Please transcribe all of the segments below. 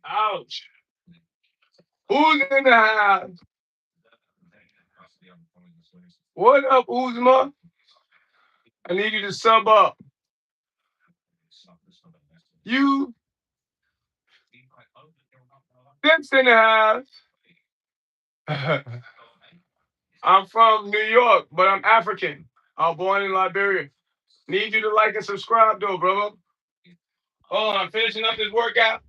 Ouch. Who's in the house? What up, Uzma? I need you to sub up. You, Dips in the house. I'm from New York, but I'm African. I was born in Liberia. Need you to like and subscribe, though, brother. Oh, I'm finishing up this workout.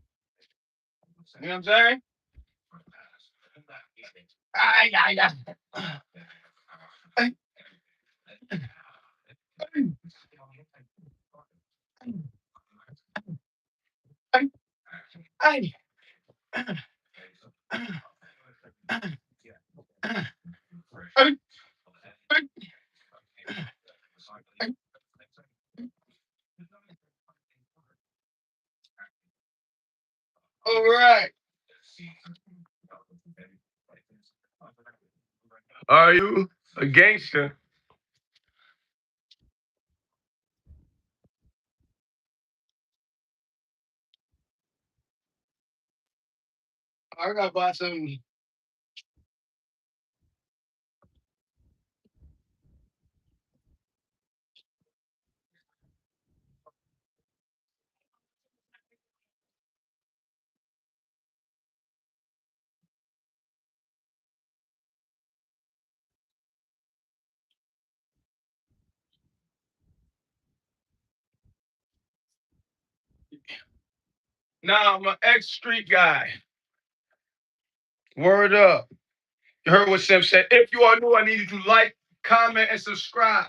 You know what I'm saying? Ay, ay, ay. Ay, ay, ay, ay, ay. All right. Are you a gangster? I gotta buy some. Nah, I'm an ex-street guy. Word up. You heard what Sim said. If you are new, I need you to like, comment, and subscribe.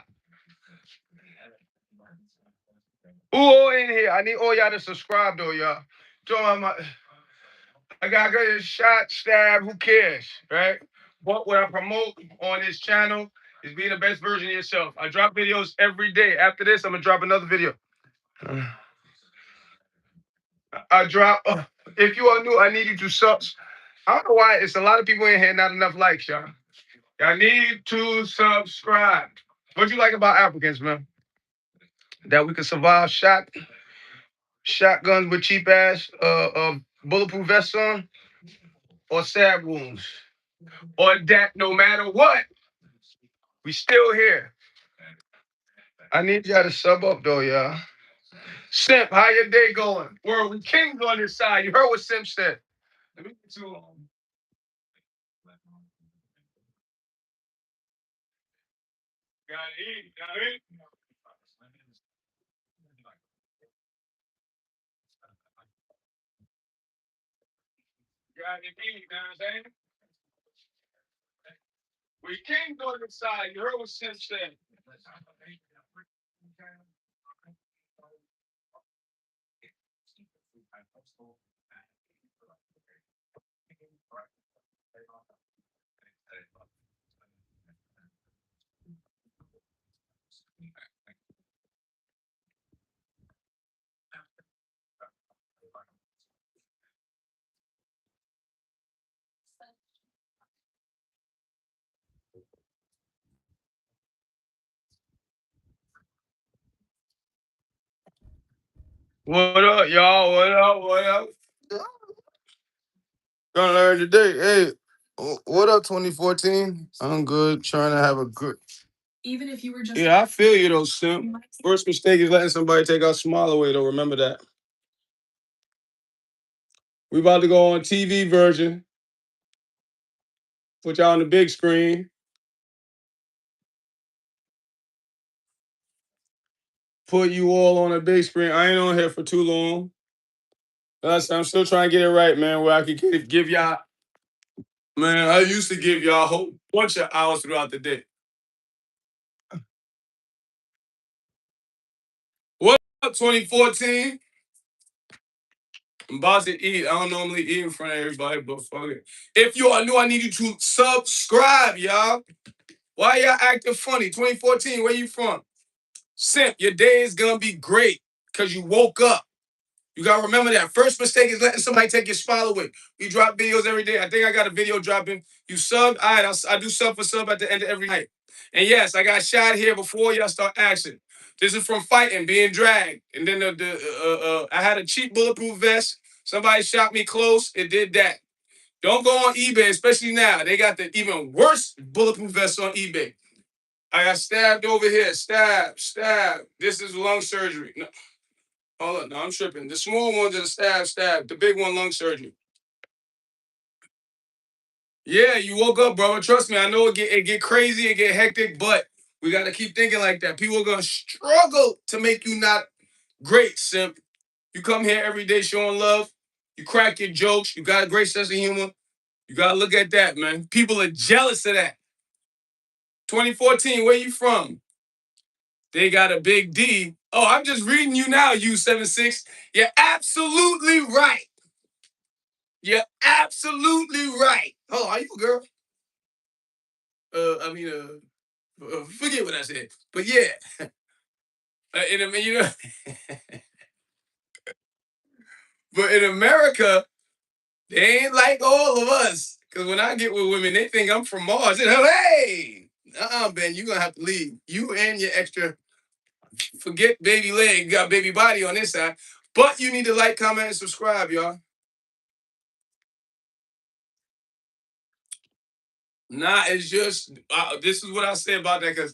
Who all in here? I need all y'all to subscribe, though, y'all. I got a shot, stab, who cares, right? What I promote on this channel is being the best version of yourself. I drop videos every day. After this, I'm going to drop another video. I drop, if you are new, I need you to sub. I don't know why it's a lot of people in here, not enough likes, y'all. Y'all need to subscribe. What you like about Africans, man? That we can survive shotguns with cheap ass bulletproof vests on, or stab wounds, or that no matter what, we still here. I need y'all to sub up though, y'all. Simp, how your day going? World, we kings on this side. You heard what Simp said. Let me get you gotta eat, gotta eat. Gotta eat, you know what I'm saying? We kings on this side. You heard what Simp said. What up, y'all? What up? What up? Gonna learn today. Hey, What up, 2014? I'm good. Trying to have a good. Even if you were just. Yeah, I feel you though, Sim. First mistake is letting somebody take our smile away, though. Remember that. We about to go on TV version. Put y'all on the big screen. Put you all on a big screen. I ain't on here for too long. I'm still trying to get it right, man. Where I can give y'all. Man, I used to give y'all a whole bunch of hours throughout the day. What up, 2014? I'm about to eat. I don't normally eat in front of everybody, but fuck it. If you are new, I need you to subscribe, y'all. Why y'all acting funny? 2014, where you from? Simp, your day is gonna be great because you woke up. You gotta remember that. First mistake is letting somebody take your smile away. We drop videos every day. I think I got a video dropping. You sub, all right, I do sub for sub at the end of every night. And yes, I got shot here before y'all start action. This is from fighting, being dragged. And then I had a cheap bulletproof vest. Somebody shot me close. It did that. Don't go on eBay, especially now. They got the even worse bulletproof vests on eBay. I got stabbed over here. Stab. This is lung surgery. No, hold on. No, I'm tripping. The small one's a stab. The big one, lung surgery. Yeah, you woke up, brother. Trust me. I know it get crazy, it get hectic, but we got to keep thinking like that. People are going to struggle to make you not great, simp. You come here every day showing love. You crack your jokes. You got a great sense of humor. You got to look at that, man. People are jealous of that. 2014, where you from? They got a big D. Oh, I'm just reading you now, U76. You're absolutely right. You're absolutely right. Oh, are you a girl? Forget what I said. But yeah. You know, but in America, they ain't like all of us. Because when I get with women, they think I'm from Mars. And hey, Ben, you're going to have to leave. You and your extra, forget baby leg, got baby body on this side. But you need to like, comment, and subscribe, y'all. Nah, it's just, this is what I say about that because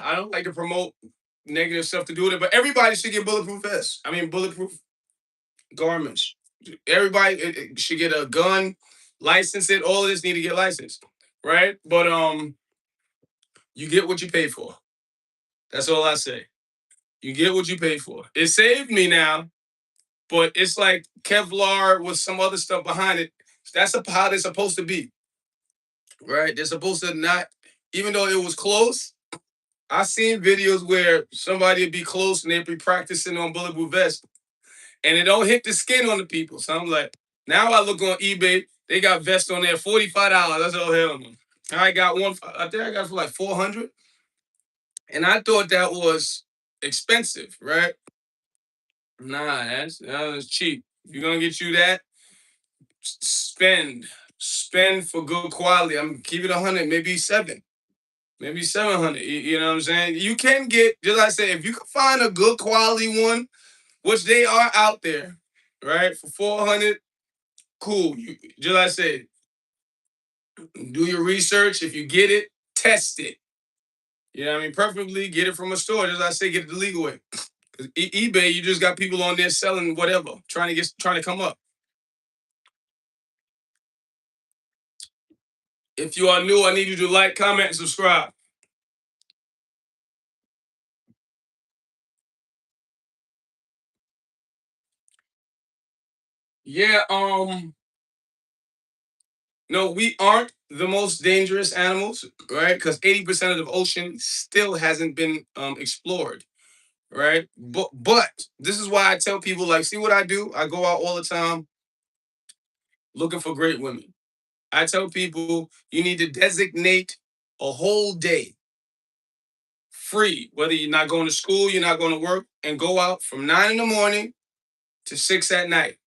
I don't like to promote negative stuff to do with it, but everybody should get bulletproof vests. I mean, bulletproof garments. Everybody should get a gun, license it. All of this need to get licensed, right? But you get what you pay for. That's all I say. You get what you pay for. It saved me now, but it's like Kevlar with some other stuff behind it. That's how they're supposed to be, right? They're supposed to not, even though it was close. I seen videos where somebody would be close and they'd be practicing on bulletproof vests, and it don't hit the skin on the people. So I'm like, now I look on eBay, they got vests on there, $45. That's all hell no. I got one. I think I got it for like 400, and I thought that was expensive, right? Nah, that's cheap. If you're gonna get you that, spend for good quality. I'm keep it 100, maybe 700. You know what I'm saying? You can get, just like I say, if you can find a good quality one, which they are out there, right? For 400, cool. You just like I said, do your research. If you get it, test it. You know what I mean? Preferably get it from a store. Just like I say, get it the legal way. Because eBay, you just got people on there selling whatever, trying to come up. If you are new, I need you to like, comment, and subscribe. Yeah, no, we aren't the most dangerous animals, right? Because 80% of the ocean still hasn't been explored, right? But this is why I tell people, like, see what I do? I go out all the time looking for great women. I tell people you need to designate a whole day free, whether you're not going to school, you're not going to work, and go out from 9 in the morning to 6 at night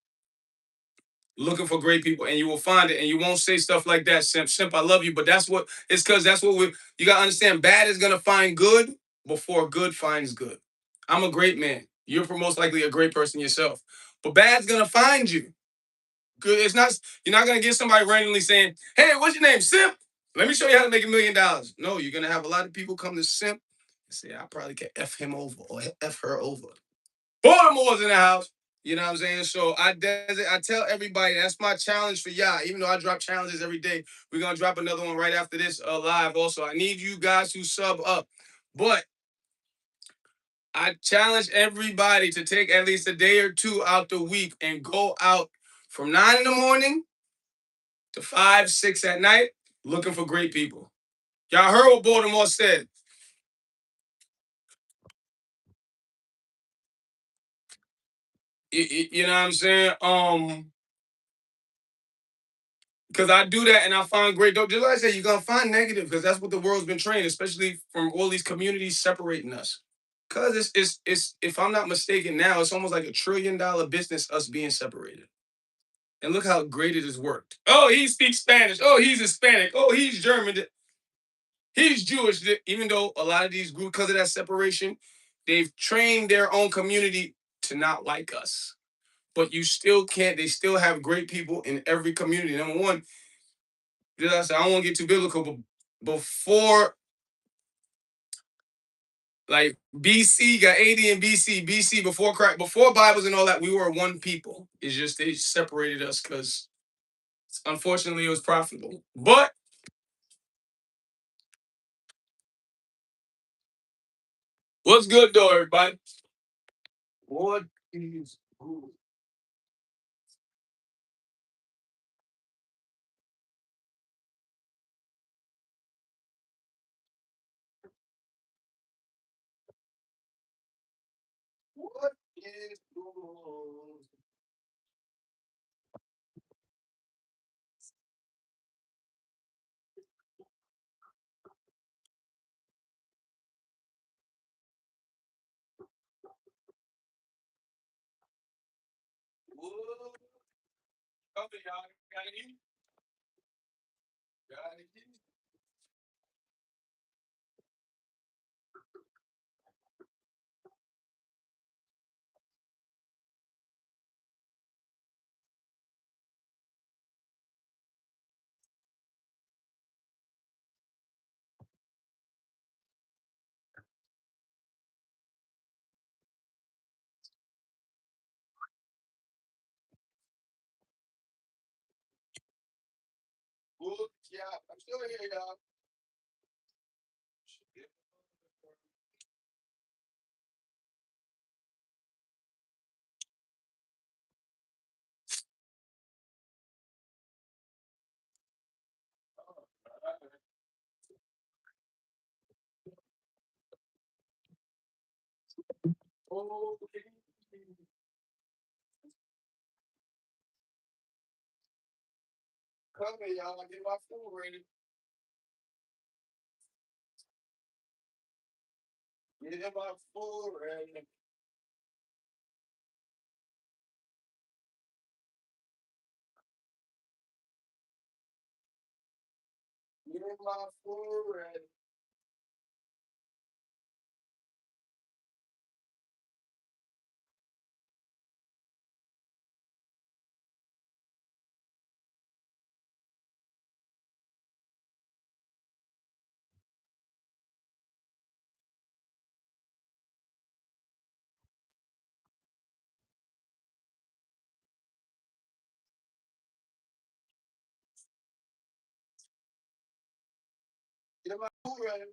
looking for great people, and you will find it. And you won't say stuff like that, simp, I love you. But it's because that's what you got to understand. Bad is going to find good before good finds good. I'm a great man. You're most likely a great person yourself. But bad's going to find you. Good. It's not. You're not gonna get somebody randomly saying, "Hey, what's your name, Simp? Let me show you how to make $1,000,000." No, you're gonna have a lot of people come to Simp and say, "I probably can f him over or f her over." Baltimore's in the house. You know what I'm saying? So I tell everybody that's my challenge for y'all. Even though I drop challenges every day, we're gonna drop another one right after this live. Also, I need you guys to sub up, but I challenge everybody to take at least a day or two out the week and go out from 9 in the morning to 5, 6 at night looking for great people. Y'all heard what Baltimore said. You know what I'm saying? Because I do that and I find great dope. Just like I said, you're gonna find negative because that's what the world's been trained, especially from all these communities separating us. Cause it's if I'm not mistaken now, it's almost like $1 trillion business us being separated. And look how great it has worked. Oh, he speaks Spanish. Oh, he's Hispanic. Oh, he's German. He's Jewish. Even though a lot of these groups, because of that separation, they've trained their own community to not like us. But you still can't. They still have great people in every community. Number one, just I said, I don't want to get too biblical, but before like BC got 80 in BC before Christ, before Bibles and all that, we were one people. It's just they separated us because unfortunately it was profitable. But what's good though, everybody? What is good? What is good? What? Okay, y'all gotta eat. Gotta eat. What? Yeah, I'm still here, y'all. Oh, come here, y'all. I get my food ready. Get my food ready. Get my food ready. Get my food ready.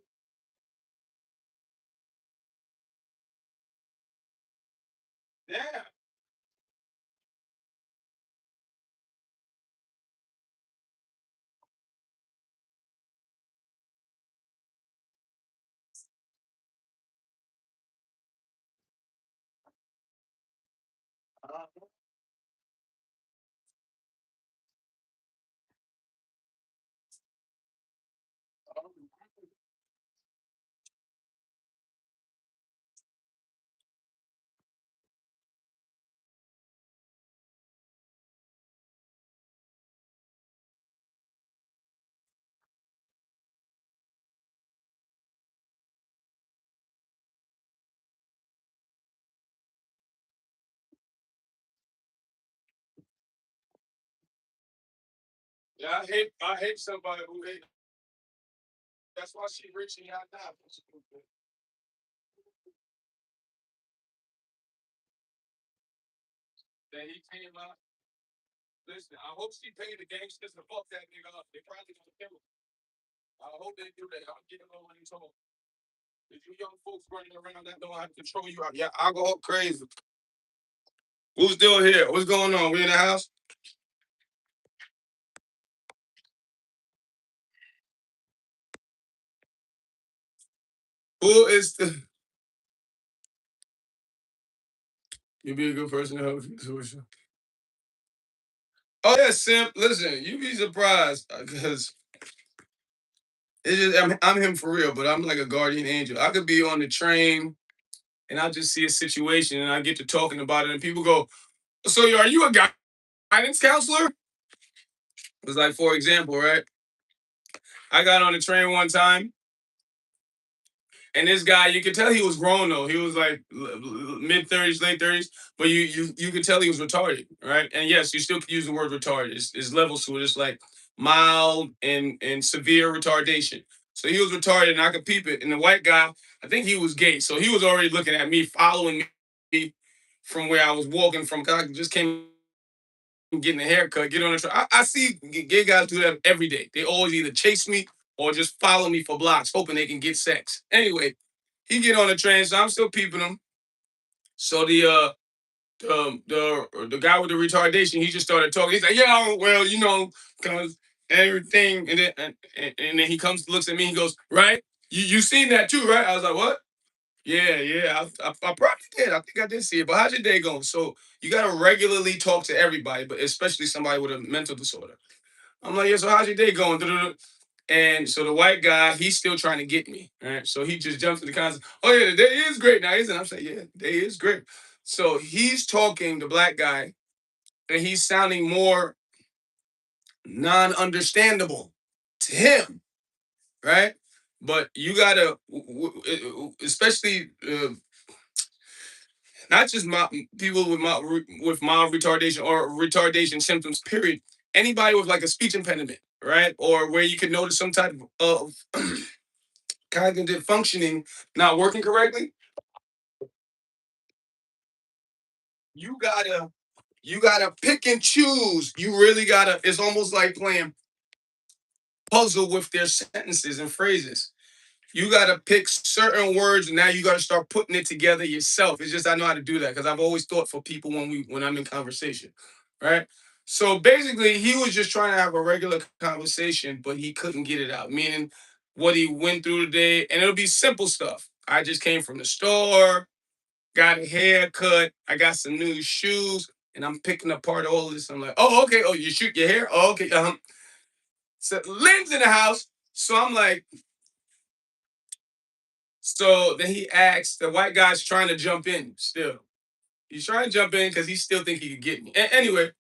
Yeah. Yeah, I hate somebody who hate. That's why she reaching out now. Then he came out. Listen, I hope she paid the gangsters to fuck that nigga up. They probably gonna kill him. I hope they do that. I'll get him on his home. If you young folks running around that don't have to control you out. Yeah, I'll go up crazy. Who's still here? What's going on? We in the house? Who is the you be a good person to help you solution? Oh yeah, Simp. Listen, you be surprised because it's just I'm him for real, but I'm like a guardian angel. I could be on the train and I just see a situation and I get to talking about it and people go, "So are you a guidance counselor?" It's like, for example, right? I got on the train one time and this guy, you could tell he was grown though. He was like mid 30s, late 30s, but you could tell he was retarded, right? And yes, you still could use the word retarded. It's levels to it. It's like mild and severe retardation. So he was retarded, and I could peep it. And the white guy, I think he was gay, so he was already looking at me, following me from where I was walking from. 'Cause I just came getting a haircut, get on the train. I see gay guys do that every day. They always either chase me or just follow me for blocks, hoping they can get sex. Anyway, he get on the train, so I'm still peeping him. So the guy with the retardation, he just started talking. He's like, yeah, well, cause everything, and then he comes, looks at me, he goes, right? You seen that too, right? I was like, what? Yeah, yeah, I probably did. I think I did see it. But how's your day going? So you gotta regularly talk to everybody, but especially somebody with a mental disorder. I'm like, yeah. So how's your day going? Da-da-da. And so the white guy, he's still trying to get me. Right. So he just jumps to the concept. Oh yeah, the day is great now, isn't it? I'm saying, yeah, the day is great. So he's talking, the black guy, and he's sounding more non-understandable to him, right? But you gotta, especially not just people with mild retardation or retardation symptoms. Period. Anybody with like a speech impediment, right, or where you can notice some type of cognitive functioning not working correctly, you gotta pick and choose. You really gotta. It's almost like playing puzzle with their sentences and phrases. You gotta pick certain words, and now you gotta start putting it together yourself. It's just I know how to do that because I've always thought for people when I'm in conversation, right? So basically, he was just trying to have a regular conversation, but he couldn't get it out. Meaning, what he went through today, and it'll be simple stuff. I just came from the store, got a haircut, I got some new shoes, and I'm picking apart all of this. I'm like, oh, okay. Oh, you shoot your hair? Oh, okay. So Lynn's in the house, so I'm like, so then he asks, the white guy's trying to jump in still. He's trying to jump in because he still think he could get me. Anyway,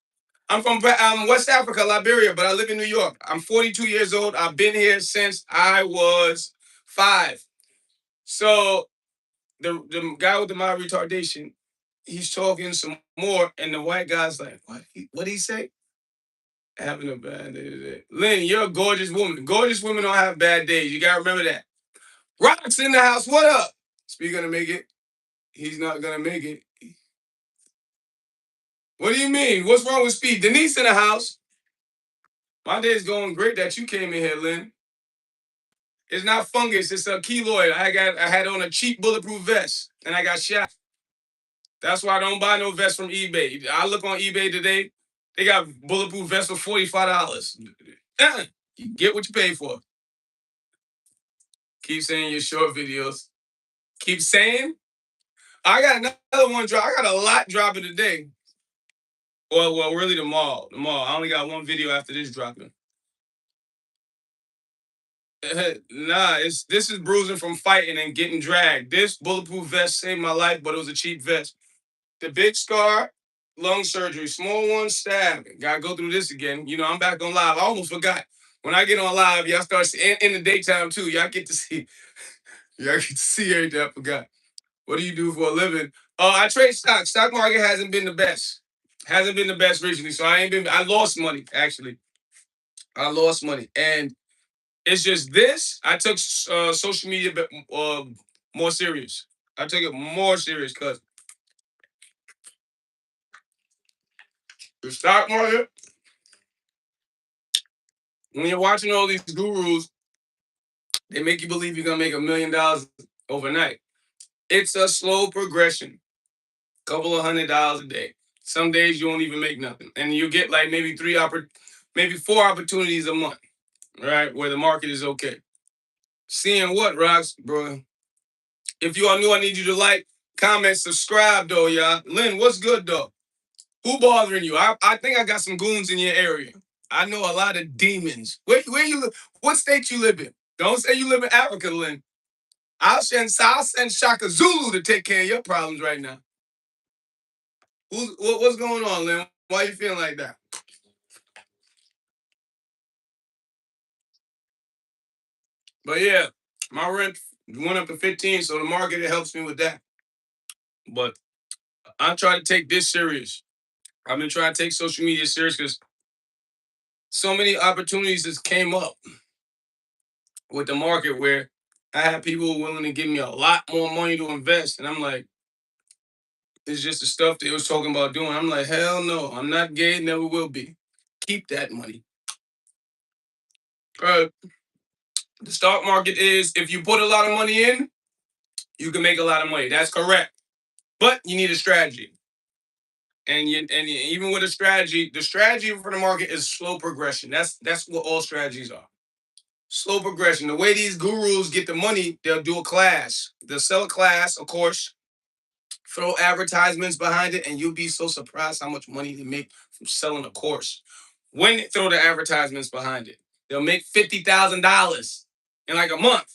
I'm from West Africa, Liberia, but I live in New York. I'm 42 years old. I've been here since I was 5. So the guy with the mild retardation, he's talking some more, and the white guy's like, what? What did he say? Having a bad day today. Lynn, you're a gorgeous woman. Gorgeous women don't have bad days. You gotta remember that. Rock's in the house. What up? Speaking to make it. He's not gonna make it. What do you mean? What's wrong with speed? Denise in the house. My day's going great that you came in here, Lynn. It's not fungus, it's a keloid. I had on a cheap bulletproof vest and I got shot. That's why I don't buy no vest from eBay. I look on eBay today, they got bulletproof vests for $45. You get what you pay for. Keep saying your short videos. Keep saying. I got another one drop. I got a lot dropping today. Well, really tomorrow. Tomorrow. I only got one video after this dropping. Nah, this is bruising from fighting and getting dragged. This bulletproof vest saved my life, but it was a cheap vest. The big scar, lung surgery, small one, stab. Gotta go through this again. I'm back on live. I almost forgot. When I get on live, y'all start in the daytime too. Y'all get to see. Y'all get to see everything. I forgot. What do you do for a living? I trade stocks. Stock market hasn't been the best. Hasn't been the best recently. So I lost money actually. I lost money, and it's just this. I took social media more serious. I took it more serious because the stock market. When you're watching all these gurus, they make you believe you're gonna make $1 million overnight. It's a slow progression. Couple of $100 a day. Some days you won't even make nothing, and you get like maybe 4 opportunities a month, right? Where the market is okay. Seeing what, Rocks, bro? If you are new, I need you to like, comment, subscribe, though, y'all. Lynn, what's good, though? Who bothering you? I think I got some goons in your area. I know a lot of demons. Where you live? What state you live in? Don't say you live in Africa, Lynn. I'll send Shaka Zulu to take care of your problems right now. What's going on, Lynn? Why you feeling like that? But yeah, my rent went up to 15, so the market it helps me with that. But I try to take this serious. I've been trying to take social media serious because so many opportunities just came up with the market where I had people willing to give me a lot more money to invest, and I'm like, it's just the stuff they was talking about doing. I'm like, hell no, I'm not gay, never will be. Keep that money. Uh, the stock market is if you put a lot of money in, you can make a lot of money. That's correct, but you need a strategy. Even with a strategy, the strategy for the market is slow progression. That's what all strategies are. Slow progression. The way these gurus get the money, they'll do a class. They'll sell a class, of course, throw advertisements behind it, and you'll be so surprised how much money they make from selling a course. When they throw the advertisements behind it, they'll make $50,000 in like a month.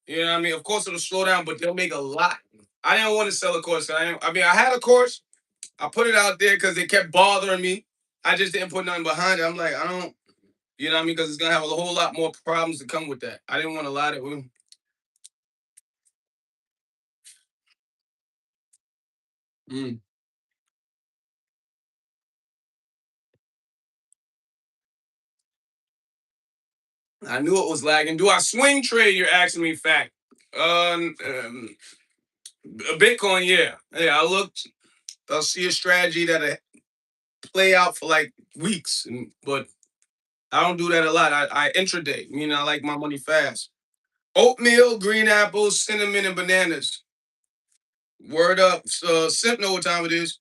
You know what I mean? Of course, it'll slow down, but they'll make a lot. I didn't want to sell a course. I had a course. I put it out there because they kept bothering me. I just didn't put nothing behind it. I'm like, I don't, you know what I mean? Because it's going to have a whole lot more problems to come with that. I didn't want to lie to them. Mm. I knew it was lagging. Do I swing trade? You're asking me fact. Bitcoin, yeah. Yeah, I'll see a strategy that'll play out for like weeks. But I don't do that a lot. I intraday, meaning I like my money fast. Oatmeal, green apples, cinnamon, and bananas. Word up. Simp know what time it is.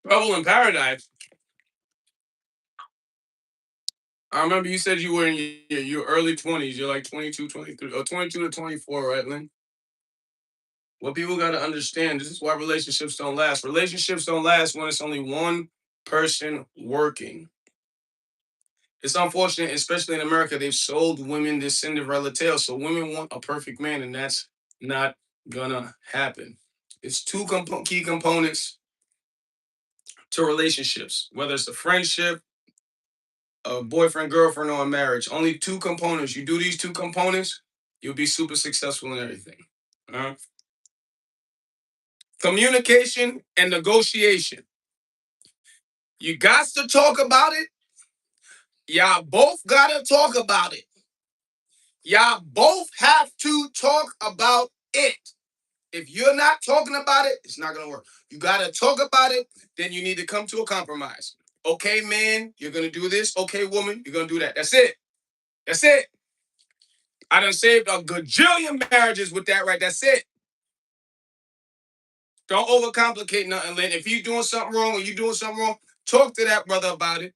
Trouble in paradise. I remember you said you were in your early 20s. You're like 22, 23, or 22 to 24, right, Lynn? What people got to understand, this is why relationships don't last. Relationships don't last when it's only one person working. It's unfortunate, especially in America, they've sold women this Cinderella tale. So women want a perfect man, and that's not gonna happen. It's two key components to relationships, whether it's a friendship, a boyfriend, girlfriend, or a marriage. Only two components. You do these two components, you'll be super successful in everything. Uh, Communication and negotiation. You got to talk about it. Y'all both got to talk about it. Y'all both have to talk about it. If you're not talking about it, it's not going to work. You got to talk about it. Then you need to come to a compromise. Okay, man, you're going to do this. Okay, woman, you're going to do that. That's it. That's it. I done saved a gajillion marriages with that, right? That's it. Don't overcomplicate nothing, Lynn. If you doing something wrong or you doing something wrong, talk to that brother about it.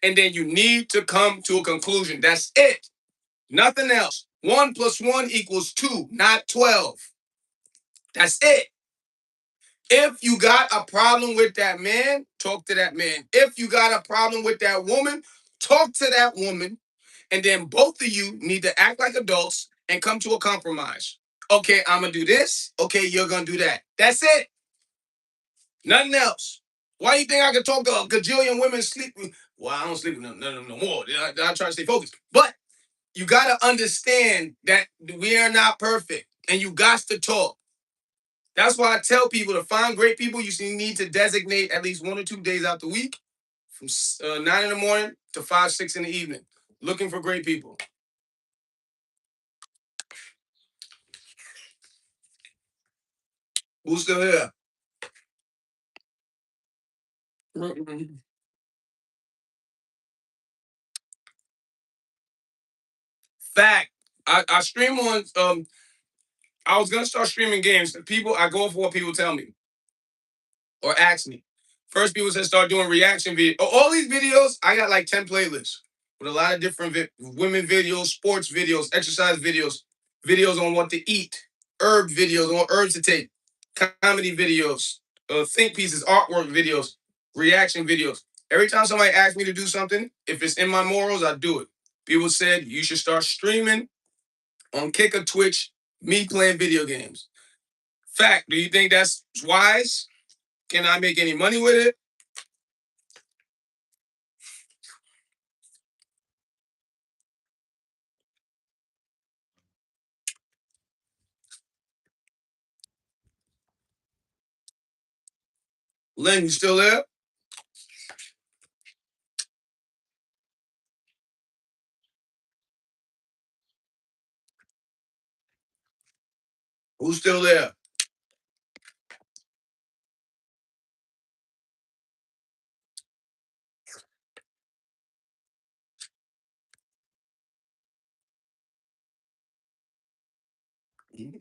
And then you need to come to a conclusion. That's it. Nothing else. 1 + 1 = 2, not 12. That's it. If you got a problem with that man, talk to that man. If you got a problem with that woman, talk to that woman. And then both of you need to act like adults and come to a compromise. Okay, I'm going to do this. Okay, you're going to do that. That's it. Nothing else. Why do you think I can talk to a gajillion women sleep? Well, I don't sleep with none of them no more. I try to stay focused. But you got to understand that we are not perfect, and you got to talk. That's why I tell people to find great people. You need to designate at least 1 or 2 days out the week from 9 in the morning to 5, 6 in the evening, looking for great people. Who's still here? Fact. I stream on. I was gonna start streaming games. People, I go for what people tell me or ask me. First, people said start doing reaction videos. All these videos, I got like 10 playlists with a lot of different women videos, sports videos, exercise videos, videos on what to eat, herb videos, on herbs to take, comedy videos, think pieces, artwork videos, reaction videos. Every time somebody asks me to do something, if it's in my morals, I do it. People said you should start streaming on Kick or Twitch, me playing video games. Fact, do you think that's wise? Can I make any money with it? Lynn, you still there? Who's still there?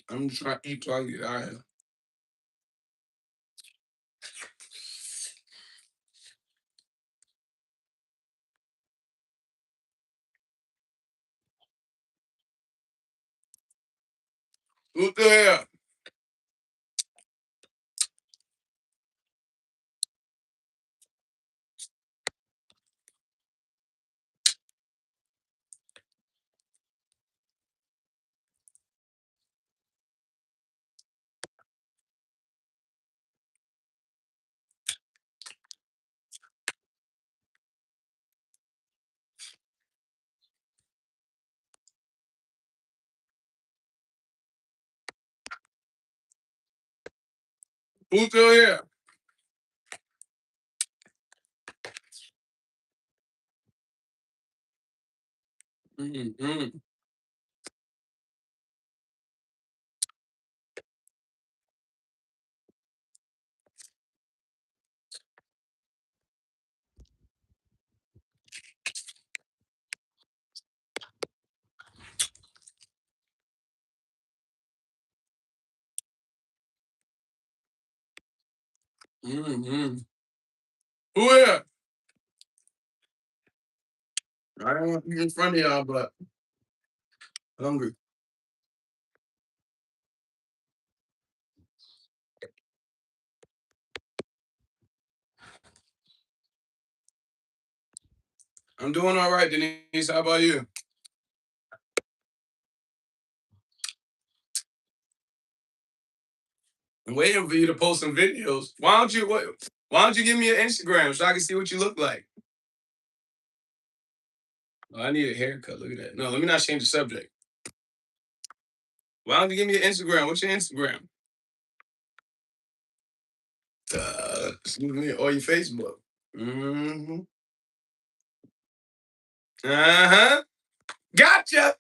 I'm trying to get out of here. Who's still here? Who's still here? Mm-hmm. Mm-hmm. Who here? I don't want to be in front of y'all, but I'm hungry. I'm doing all right, Denise. How about you? I'm waiting for you to post some videos. Why don't you give me your Instagram so I can see what you look like? Oh, I need a haircut. Look at that. No, let me not change the subject. Why don't you give me your Instagram? What's your Instagram? Excuse me, or your Facebook. Mm-hmm. Uh-huh. Gotcha.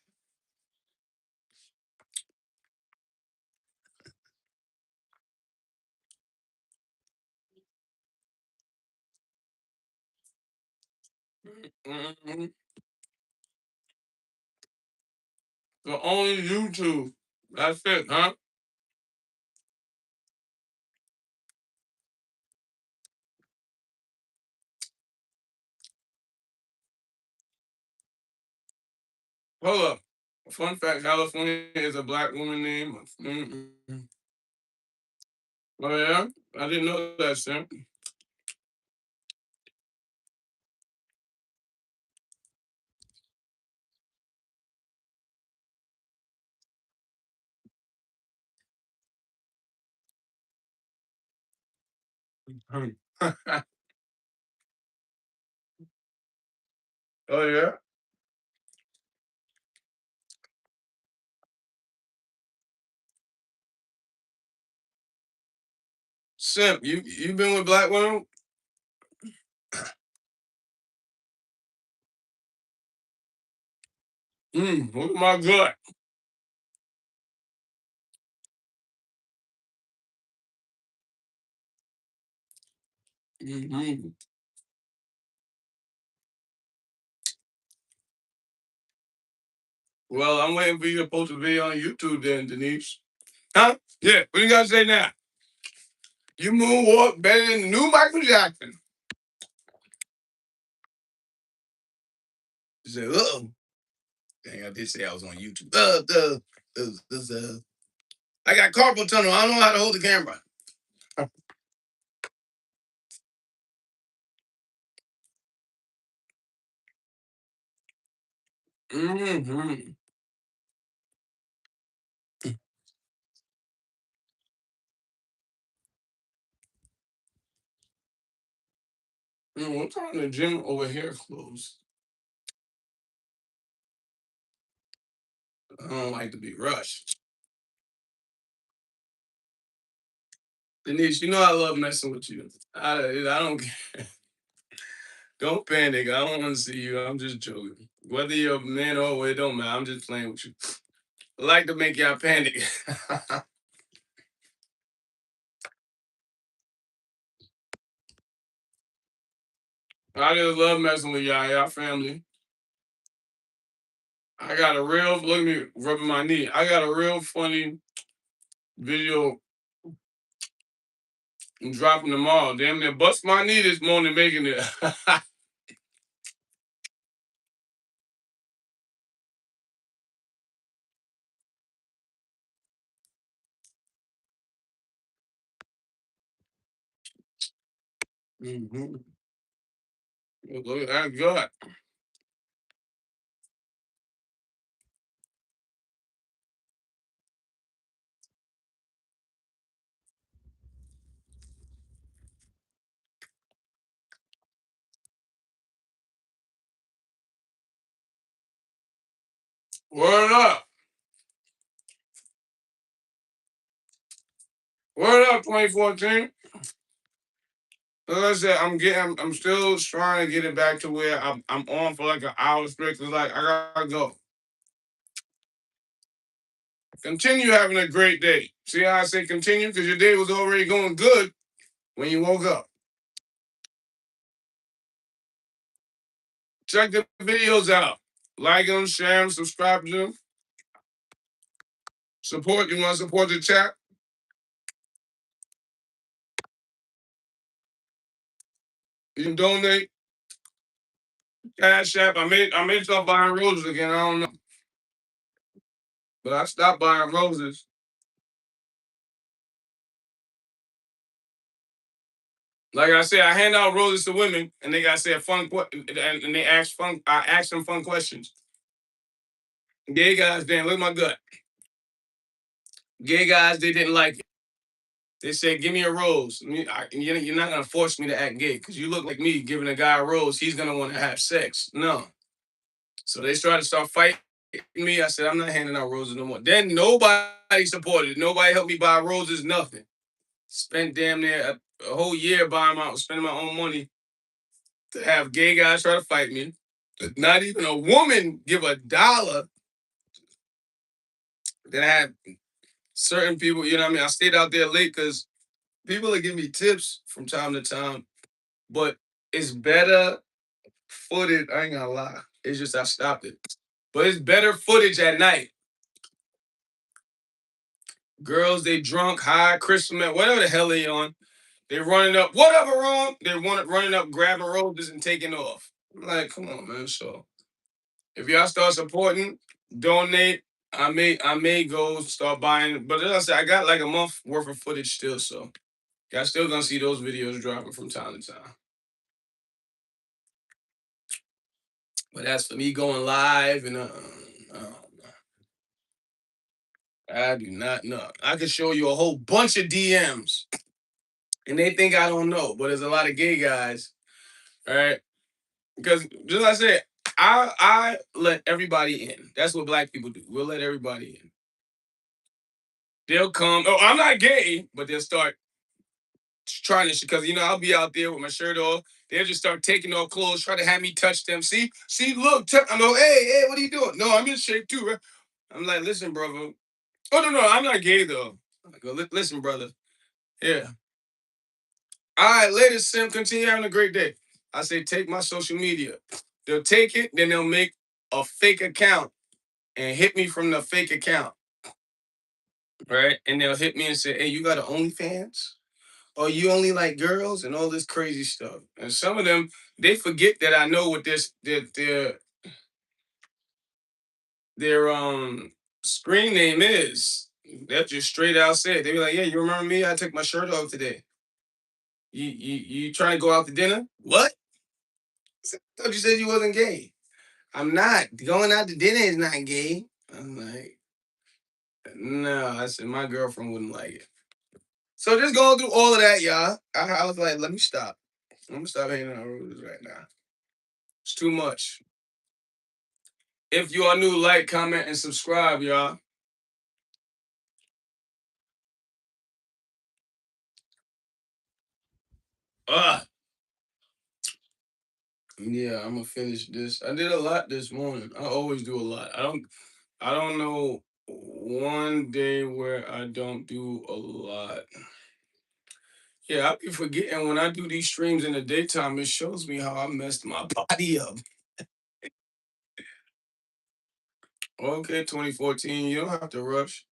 Mm-hmm. So only YouTube. That's it, huh? Hold up. Fun fact, California is a black woman name. Mm-hmm. Oh yeah? I didn't know that, Sam. Oh yeah? Simp, you been with black women? Look at my gut. hmm Well, I'm waiting for you to post a video on YouTube then, Denise. Huh? Yeah, what you gotta say now? You moonwalk better than the new Michael Jackson. You say, uh-oh. Dang, I did say I was on YouTube. I got carpal tunnel. I don't know how to hold the camera. Mm-hmm. What time the gym over here closed? I don't like to be rushed. Denise, you know I love messing with you. I don't don't panic. I don't want to see you. I'm just joking. Whether you're a man or a woman, it don't matter. I'm just playing with you. I like to make y'all panic. I just love messing with y'all family. I got a real look at me rubbing my knee. I got a real funny video. I'm dropping them all. Damn near bust my knee this morning making it. hmm Look at that gut. Word up. Word up, 2014. Like I said, I'm still trying to get it back to where I'm on for like an hour straight. Cause like I gotta go. Continue having a great day. See how I say continue? Because your day was already going good when you woke up. Check the videos out. Like them, share them, subscribe to them. Support. You want to support the chat? You can donate. Cash App. I may start buying roses again. I don't know. But I stopped buying roses. Like I said, I hand out roses to women, and they got said and they ask fun. I ask them fun questions. Gay guys, damn, look at my gut. Gay guys, they didn't like it. They said, "Give me a rose." You're not gonna force me to act gay because you look like me. Giving a guy a rose, he's gonna want to have sex. No. So they started to start fighting me. I said, "I'm not handing out roses no more." Then nobody supported. It. Nobody helped me buy roses. Nothing. Spent damn near a whole year buying spending my own money to have gay guys try to fight me. Not even a woman give $1. Then I had certain people, you know what I mean? I stayed out there late because people will give me tips from time to time, but it's better footage. I ain't gonna lie. It's just I stopped it. But it's better footage at night. Girls, they drunk, high, Christmas, whatever the hell they on. They running up, whatever wrong. They running up, grabbing roses and taking off. I'm like, come on, man. So if y'all start supporting, donate. I may go start buying, but as I said, I got like a month worth of footage still, so y'all still gonna see those videos dropping from time to time. But as for me going live and I do not know. I could show you a whole bunch of DMs, and they think I don't know, but there's a lot of gay guys, all right? Because just like I said, I let everybody in. That's what black people do. We'll let everybody in. They'll come. Oh, I'm not gay, but they'll start trying to, because I'll be out there with my shirt off. They'll just start taking off clothes, try to have me touch them. See, look, I know, hey, what are you doing? No, I'm in shape too, right? I'm like, listen, brother. Oh no, I'm not gay though. I go, listen, brother. Yeah. All right, ladies, Sim, continue having a great day. I say, take my social media. They'll take it, then they'll make a fake account and hit me from the fake account, right? And they'll hit me and say, hey, you got an OnlyFans? Or you only like girls and all this crazy stuff. And some of them, they forget that I know what their screen name is. They'll just straight out say it. They be like, yeah, you remember me? I took my shirt off today. You trying to go out to dinner? What? I thought you said you wasn't gay. I'm not. Going out to dinner is not gay. I'm like, no. I said my girlfriend wouldn't like it. So just going through all of that, y'all. I was like, let me stop. I'm gonna stop hanging on rules right now. It's too much. If you are new, like, comment, and subscribe, y'all. Ah, yeah, I'm gonna finish this. I did a lot this morning. I always do a lot. I don't know one day where I don't do a lot. Yeah, I be forgetting when I do these streams in the daytime. It shows me how I messed my body up. Okay, 2014. You don't have to rush.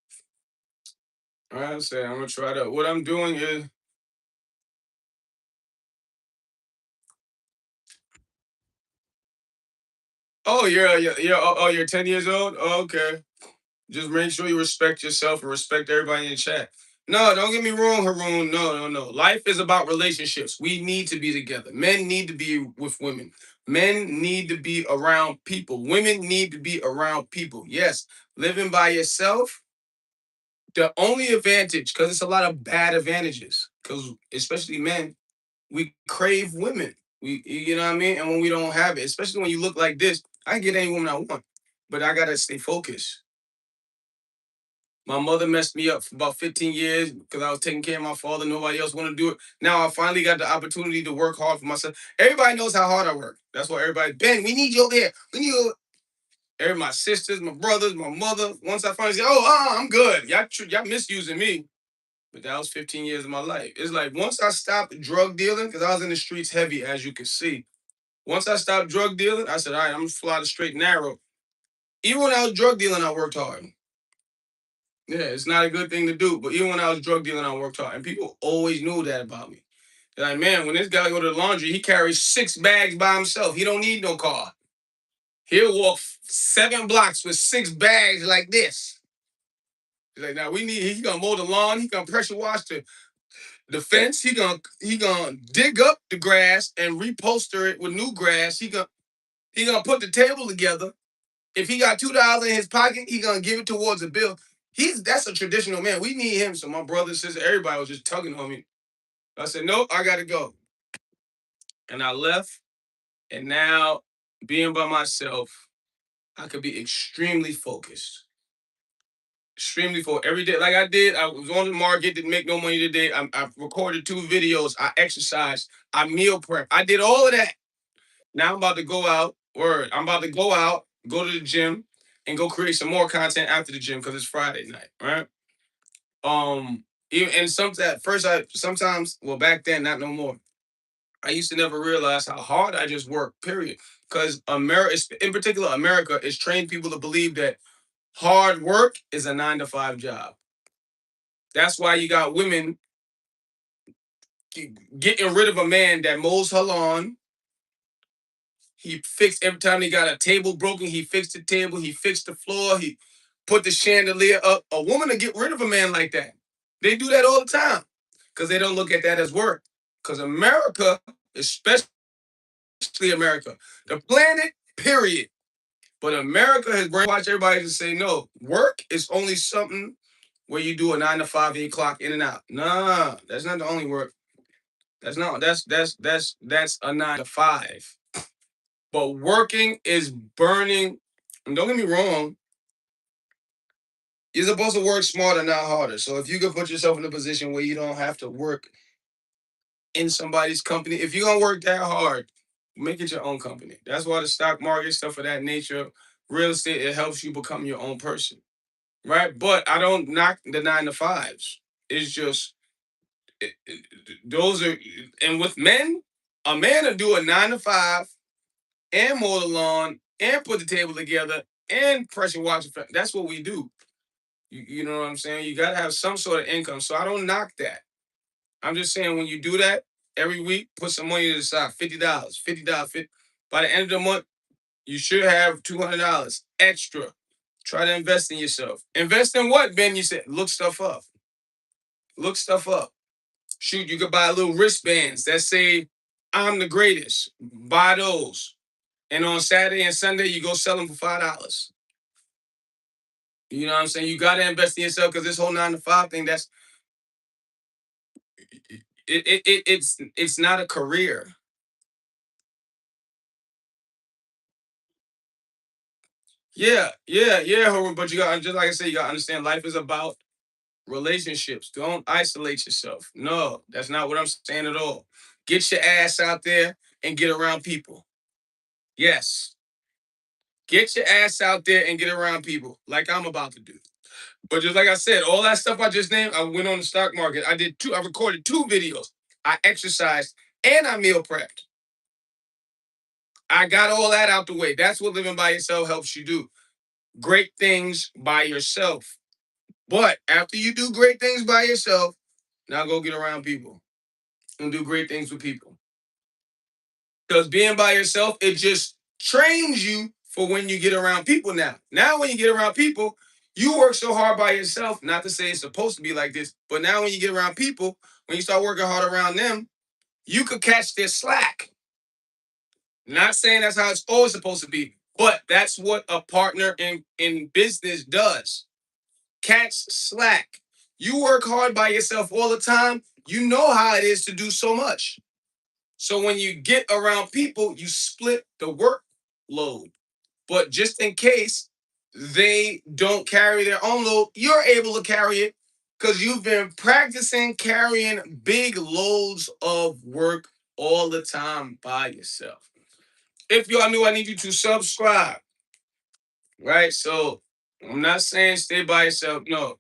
All right, I say I'm gonna try to. What I'm doing is. Oh, you're 10 years old. Oh, okay. Just make sure you respect yourself and respect everybody in the chat. No, don't get me wrong, Haroon. No. Life is about relationships. We need to be together. Men need to be with women. Men need to be around people. Women need to be around people. Yes, living by yourself, the only advantage, because it's a lot of bad advantages, because especially men, we crave women. You know what I mean? And when we don't have it, especially when you look like this, I can get any woman I want, but I gotta stay focused. My mother messed me up for about 15 years because I was taking care of my father. Nobody else wanted to do it. Now I finally got the opportunity to work hard for myself. Everybody knows how hard I work. That's why everybody, Ben, we need you over there. We need you. My sisters, my brothers, my mother. Once I finally said, I'm good. Y'all misusing me. But that was 15 years of my life. It's like once I stopped drug dealing, because I was in the streets heavy, as you can see. Once I stopped drug dealing, I said, all right, I'm going to fly the straight and narrow. Even when I was drug dealing, I worked hard. Yeah, it's not a good thing to do. But even when I was drug dealing, I worked hard. And people always knew that about me. They're like, man, when this guy go to the laundry, he carries 6 bags by himself. He don't need no car. He'll walk 7 blocks with 6 bags like this. He's like, now he gonna mow the lawn, he gonna pressure wash the fence, he gonna dig up the grass and reposter it with new grass. He gonna put the table together. If he got $2 in his pocket, he gonna give it towards a bill. That's a traditional man. We need him. So my brother, sister, everybody was just tugging on me. I said, nope, I gotta go. And I left. And now, being by myself, I could be extremely focused. Extremely focused. Every day, like I did, I was on the market, didn't make no money today. I recorded 2 videos. I exercised. I meal prep. I did all of that. Now I'm about to go out. I'm about to go out, go to the gym, and go create some more content after the gym because it's Friday night, right? Even and sometimes at first back then, not no more. I used to never realize how hard I just work, period. Because America, in particular, America is trained people to believe that hard work is a 9 to 5 job. That's why you got women getting rid of a man that mows her lawn. He fixed every time they got a table broken, he fixed the table, he fixed the floor, he put the chandelier up. A woman to get rid of a man like that. They do that all the time because they don't look at that as work. Because America, especially America, the planet, period. But America has brainwashed everybody to say no. Work is only something where you do a 9 to 5 and you clock in and out. Nah, that's not the only work. That's a 9 to 5. But working is burning. And don't get me wrong, you're supposed to work smarter, not harder. So if you can put yourself in a position where you don't have to work in somebody's company. If you're gonna work that hard, make it your own company. That's why the stock market, stuff of that nature, real estate, it helps you become your own person. Right? But I don't knock the 9 to 5s. It's just those are, and with men, a man will do a 9 to 5 and mow the lawn and put the table together and pressure wash. That's what we do. You know what I'm saying? You gotta have some sort of income. So I don't knock that. I'm just saying when you do that every week, put some money to the side, $50, $50, 50. By the end of the month, you should have $200 extra. Try to invest in yourself. Invest in what, Ben? You said look stuff up. Look stuff up. Shoot, you could buy little wristbands that say I'm the greatest. Buy those. And on Saturday and Sunday, you go sell them for $5. You know what I'm saying? You gotta invest in yourself because this whole 9 to 5 thing, it's not a career. Yeah, Haroon, but you got, just like I said, you gotta understand life is about relationships. Don't isolate yourself. No, that's not what I'm saying at all. Get your ass out there and get around people. Yes. Get your ass out there and get around people like I'm about to do. But just like I said, all that stuff I just named, I went on the stock market. I recorded 2 videos. I exercised and I meal prepped. I got all that out the way. That's what living by yourself helps you do. Great things by yourself. But after you do great things by yourself, now go get around people and do great things with people. Because being by yourself, it just trains you for when you get around people now. Now, when you get around people, you work so hard by yourself. Not to say it's supposed to be like this, but now when you get around people, when you start working hard around them, you could catch their slack. Not saying that's how it's always supposed to be, but that's what a partner in business does. Catch slack. You work hard by yourself all the time. You know how it is to do so much. So when you get around people, you split the workload. But just in case they don't carry their own load, you're able to carry it because you've been practicing carrying big loads of work all the time by yourself. If y'all new, I need you to subscribe. Right? So I'm not saying stay by yourself. No.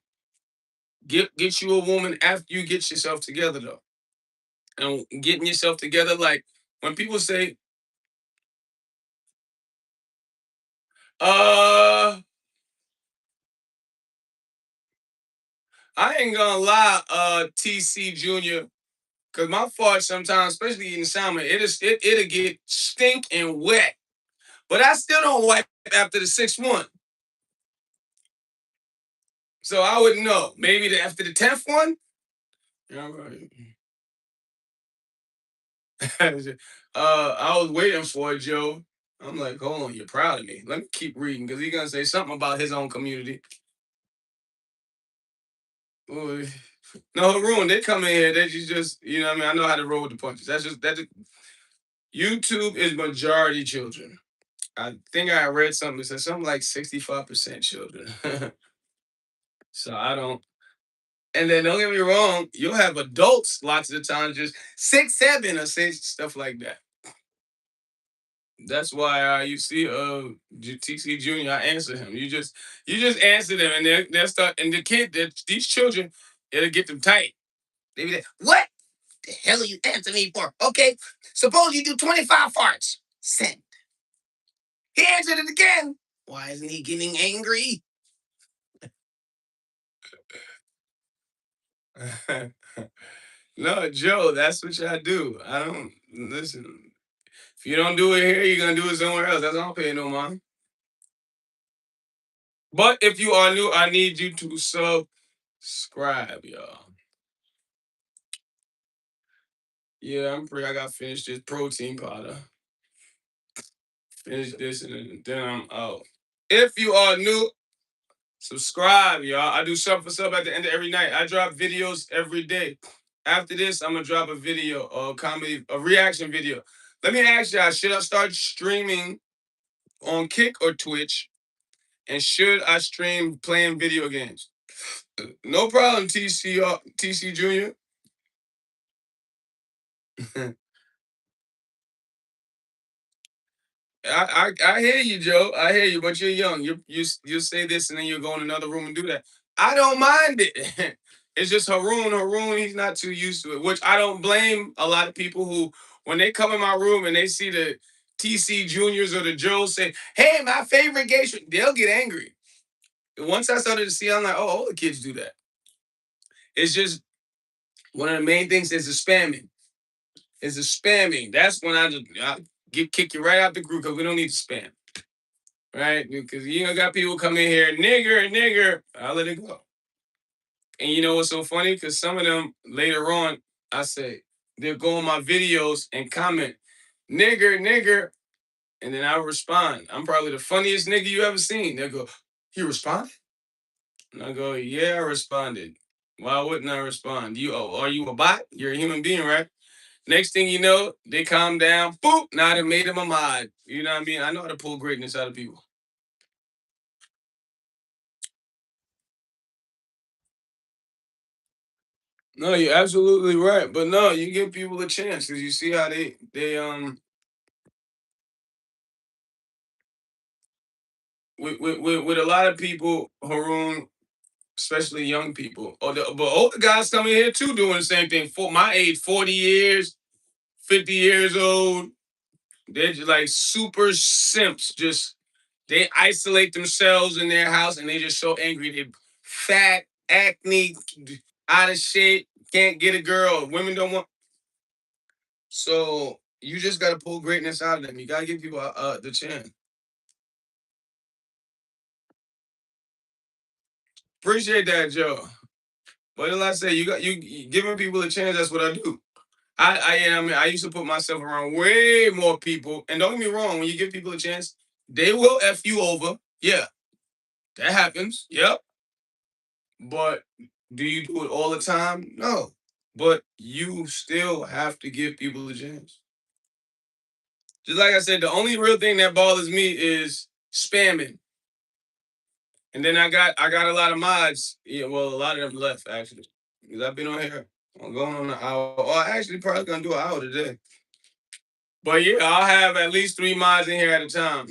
Get you a woman after you get yourself together though. And getting yourself together, like when people say, uh I ain't gonna lie, TC Jr. Cause my fart sometimes, especially eating salmon, it'll get stink and wet. But I still don't wipe after the 6th one. So I wouldn't know. Maybe after the 10th one. Yeah, right. I was waiting for it, Joe. I'm like, hold on, you're proud of me. Let me keep reading because he's gonna say something about his own community. Boy. No, Haroon, they come in here, they just, you know what I mean? I know how to roll with the punches. YouTube is majority children. I think I read something that said something like 65% children. So I don't. And then don't get me wrong, you'll have adults lots of the time just 6, 7 or say stuff like that. That's why you see TC Junior. I answer him. You just answer them, and they'll start. And the kid, these children, it'll get them tight. They be like, "What the hell are you answering me for?" Okay, suppose you do 25 farts. Send. He answered it again. Why isn't he getting angry? No, Joe, that's what y'all do. I don't listen. If you don't do it here, you're gonna do it somewhere else. That's all I'm paying no mind. But if you are new, I need you to subscribe, y'all. Yeah, I'm free. I got to finish this protein powder. Finish this and then I'm out. If you are new, subscribe, y'all. I do sub for sub at the end of every night. I drop videos every day. After this, I'm gonna drop a video, a comedy, a reaction video. Let me ask y'all: should I start streaming on Kick or Twitch? And should I stream playing video games? No problem, TC Junior. I hear you, Joe. I hear you, but you're young. You say this and then you'll go in another room and do that. I don't mind it. It's just Haroon. Haroon, he's not too used to it, which I don't blame a lot of people who, when they come in my room and they see the TC Juniors or the Joes say, "Hey, my favorite gay," they'll get angry. Once I started to see, I'm like, oh, all the kids do that. It's just one of the main things is the spamming. Is the spamming. That's when I kick you right out the group because we don't need to spam. Right? Because you know, got people come in here, nigger, nigger. I'll let it go. And you know what's so funny? Because some of them later on, I say, they'll go on my videos and comment, nigger, nigger. And then I respond. I'm probably the funniest nigga you ever seen. They'll go, you responded? And I go, yeah, I responded. Why wouldn't I respond? Are you a bot? You're a human being, right? Next thing you know, they calm down. Boop! Now they made them a mod. You know what I mean? I know how to pull greatness out of people. No, you're absolutely right. But no, you give people a chance because you see how they with a lot of people, Haroon, especially young people, but older guys coming here too doing the same thing. For my age, 40 years, 50 years old, they're just like super simps. Just they isolate themselves in their house and they just so angry. They fat, acne, out of shape, can't get a girl. Women don't want. So you just gotta pull greatness out of them. You gotta give people the chance. Appreciate that, Joe. What did I say? You giving people a chance. That's what I do. I am. I used to put myself around way more people. And don't get me wrong. When you give people a chance, they will f you over. Yeah, that happens. Yep. But do you do it all the time? No. But you still have to give people a chance. Just like I said, the only real thing that bothers me is spamming. And then I got a lot of mods. Yeah, well, a lot of them left actually. Because I've been on here. I'm going on an hour. Oh, I actually probably gonna do an hour today. But yeah, I'll have at least 3 mods in here at a time.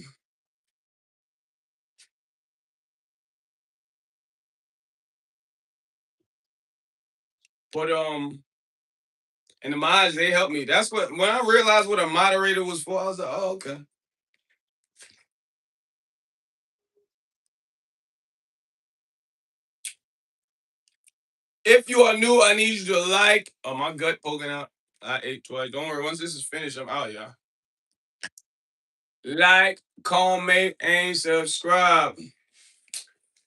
But and the mods they help me. That's what when I realized what a moderator was for, I was like, oh, okay. If you are new, I need you to like. Oh, my gut poking out. I ate twice. Don't worry. Once this is finished, I'm out, y'all. Like, comment, and subscribe.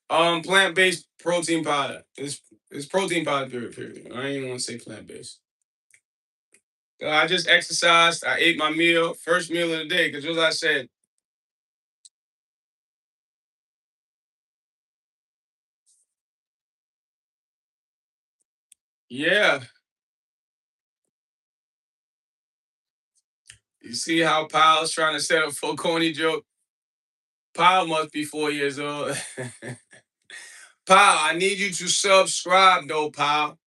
Plant-based protein powder. It's protein powder. Period. I ain't even want to say plant-based. I just exercised. I ate my meal, first meal of the day. Because as I said, yeah. You see how Powell's trying to set up for a corny joke? Powell must be 4 years old. Powell, I need you to subscribe though, Powell.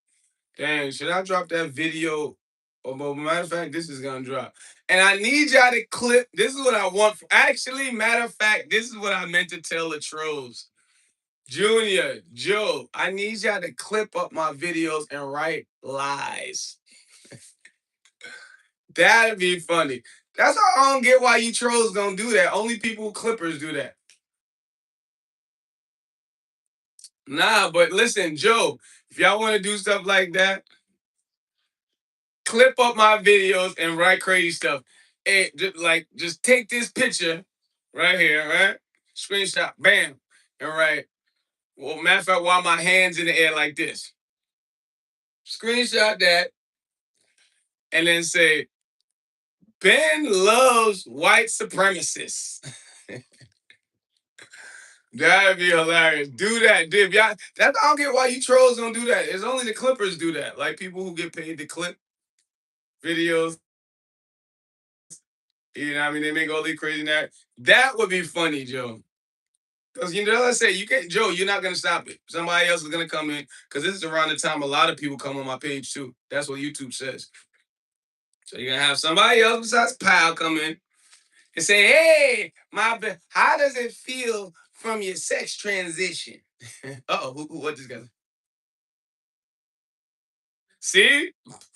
Dang, should I drop that video? Oh, but matter of fact, this is gonna drop. And I need y'all to clip. This is what I want. Actually, matter of fact, this is what I meant to tell the trolls. Junior, Joe, I need y'all to clip up my videos and write lies. That'd be funny. That's how I don't get why you trolls don't do that. Only people clippers do that. Nah, but listen, Joe, if y'all want to do stuff like that, clip up my videos and write crazy stuff. And just take this picture right here, right? Screenshot, bam, and write. Well, matter of fact, while my hands in the air like this, screenshot that, and then say, Ben loves white supremacists. That'd be hilarious. Do that, dude. Y'all, I don't get why you trolls don't do that. It's only the clippers do that. Like people who get paid to clip videos. You know what I mean? They make all these crazy that. That would be funny, Joe. Because you know, let's say you can't, Joe, you're not gonna stop it. Somebody else is gonna come in. Because this is around the time a lot of people come on my page too. That's what YouTube says. So you're gonna have somebody else besides Pal come in and say, "Hey, how does it feel from your sex transition?" Oh, what this guy? See,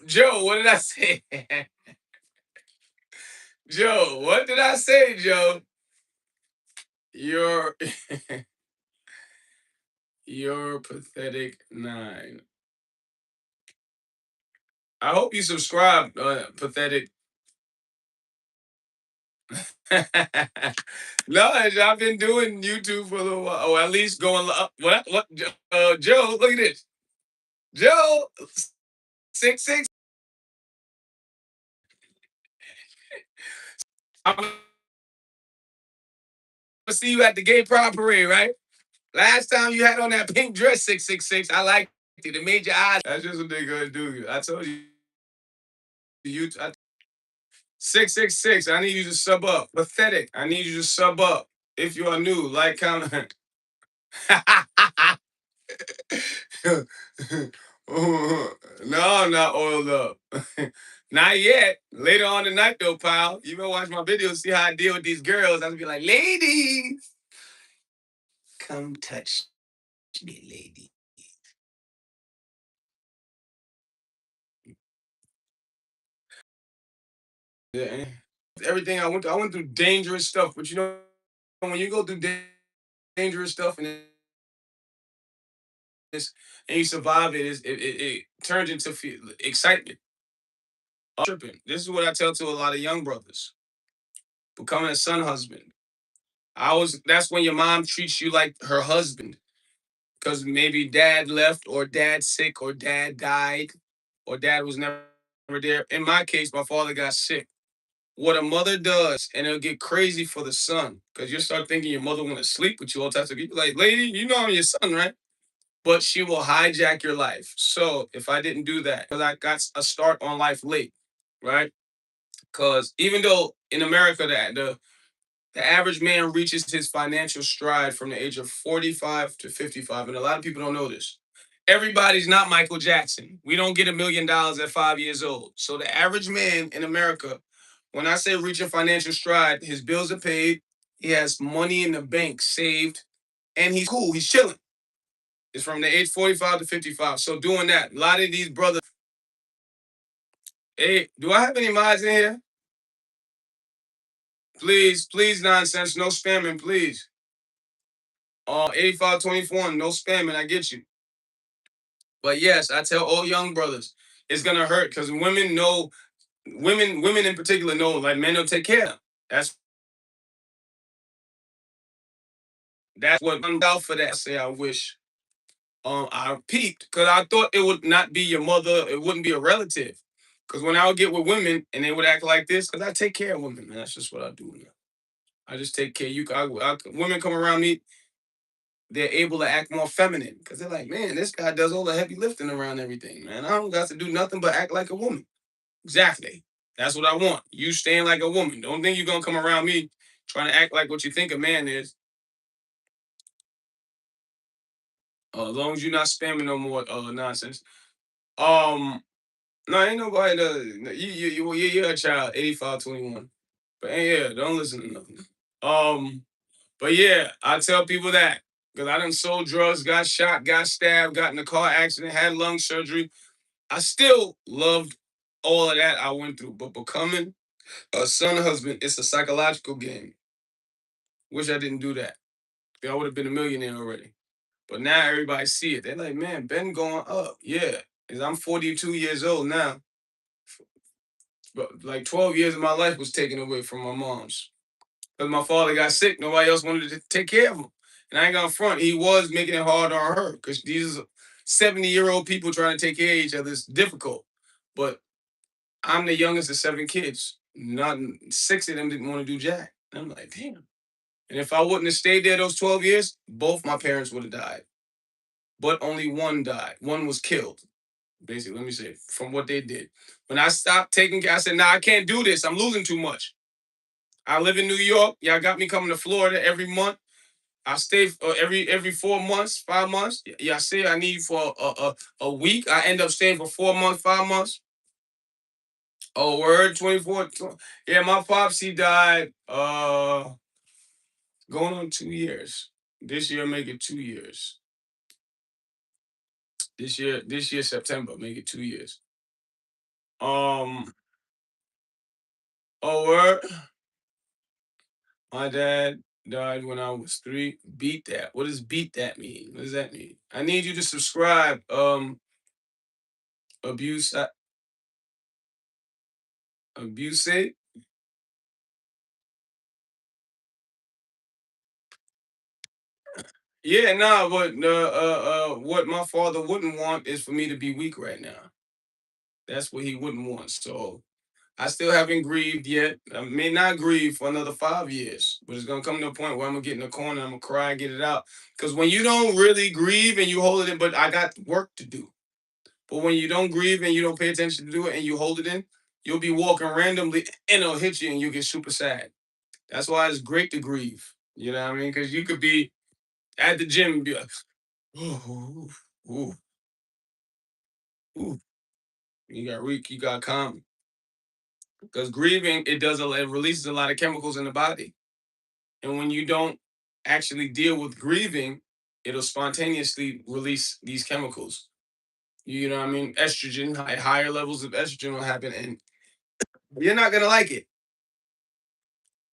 Joe, what did I say? Joe, what did I say, Joe? You're you're pathetic nine. I hope you subscribe, pathetic. No, I've been doing YouTube for a little while, or at least going up. What? Joe, look at this. Joe, 6'6". I'm gonna see you at the gay pride parade, right? Last time you had on that pink dress, 666. I liked it. It made your eyes. That's just what they gonna do. I told you. 666. I need you to sub up. Pathetic. I need you to sub up. If you are new, like, comment. No, I'm not oiled up. Not yet. Later on tonight, though, pal. You been watch my videos, see how I deal with these girls. I'll be like, ladies, come touch me, lady. Yeah. Everything I went through dangerous stuff. But you know, when you go through dangerous stuff and and you survive it, it turns into excitement. Tripping. This is what I tell to a lot of young brothers. Becoming a son husband. That's when your mom treats you like her husband. Because maybe dad left or dad sick or dad died or dad was never there. In my case, my father got sick. What a mother does, and it'll get crazy for the son. Because you start thinking your mother want to sleep with you all types of people. Like, lady, you know I'm your son, right? But she will hijack your life. So if I didn't do that, because I got a start on life late, right? Because even though in America the average man reaches his financial stride from the age of 45 to 55, and a lot of people don't know this. Everybody's not Michael Jackson. We don't get $1 million at 5 years old. So the average man in America, when I say reach a financial stride, his bills are paid, he has money in the bank saved, and he's cool. He's chilling. It's from the age 45 to 55. So doing that, a lot of these brothers. Hey, do I have any mods in here? Please, please, nonsense. No spamming, please. 8524, no spamming. I get you. But yes, I tell all young brothers, it's gonna hurt because women in particular know, like, men don't take care of them. That's what I'm out for that. I say I wish I peeped because I thought it would not be your mother, it wouldn't be a relative. Because when I would get with women and they would act like this, because I take care of women, man. That's just what I do now. I just take care. Women come around me, they're able to act more feminine because they're like, man, this guy does all the heavy lifting around everything, man. I don't got to do nothing but act like a woman. Exactly. That's what I want. You staying like a woman. Don't think you're gonna come around me trying to act like what you think a man is. As long as you're not spamming no more nonsense. Um, no, ain't no go ahead. You're a child, 8521. But yeah, don't listen to nothing. But yeah, I tell people that because I done sold drugs, got shot, got stabbed, got in a car accident, had lung surgery. I still loved all of that I went through, but becoming a son husband, it's a psychological game. Wish I didn't do that. I would have been a millionaire already. But now everybody see it. They're like, man, Ben going up. Yeah. Because I'm 42 years old now. But like 12 years of my life was taken away from my mom's. Because my father got sick. Nobody else wanted to take care of him. And I ain't gonna front. He was making it hard on her. Because these 70-year-old people trying to take care of each other is difficult. But I'm the youngest of 7 kids. Not 6 of them didn't want to do jack. And I'm like, damn. And if I wouldn't have stayed there those 12 years, both my parents would have died. But only one died. One was killed. Basically, let me say, from what they did. When I stopped taking care, I said, nah, I can't do this. I'm losing too much. I live in New York. Y'all got me coming to Florida every month. I stay every 4 months, 5 months. Yeah, I say I need for a week. I end up staying for 4 months, 5 months. Oh, word, 24. Yeah, my pops, he died going on 2 years. This year make it 2 years. This year September, make it 2 years. Um, oh, word. My dad died when I was 3. Beat that. What does beat that mean? What does that mean? I need you to subscribe. Abuse, abuse it. Yeah, nah, but what my father wouldn't want is for me to be weak right now. That's what he wouldn't want. So I still haven't grieved yet. I may not grieve for another 5 years, but it's gonna come to a point where I'm gonna get in the corner, I'm gonna cry and get it out. Because when you don't really grieve and you hold it in, but I got work to do. But when you don't grieve and you don't pay attention to do it and you hold it in, you'll be walking randomly and it'll hit you and you get super sad. That's why it's great to grieve. You know what I mean? Because you could be at the gym and be like, ooh, ooh, ooh. You got weak, you got calm. Because grieving, it releases a lot of chemicals in the body. And when you don't actually deal with grieving, it'll spontaneously release these chemicals. You know what I mean? Estrogen, higher levels of estrogen will happen, and you're not gonna like it.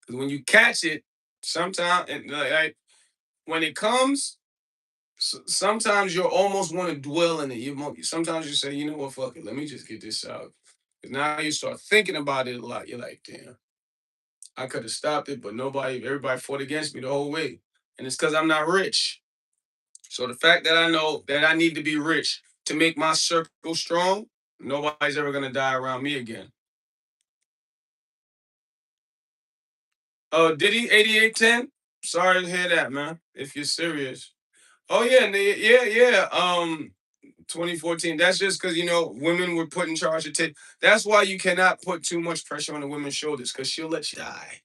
Because when you catch it, sometimes, like when it comes, sometimes you almost want to dwell in it. Sometimes you say, you know what, fuck it, let me just get this out. 'Cause now you start thinking about it a lot. You're like, damn, I could have stopped it, but everybody fought against me the whole way. And it's because I'm not rich. So the fact that I know that I need to be rich to make my circle strong, nobody's ever gonna die around me again. Oh, did he 8810? Sorry to hear that, man. If you're serious. Oh yeah, yeah, yeah. 2014. That's just because women were put in charge of take. That's why you cannot put too much pressure on a woman's shoulders because she'll let you die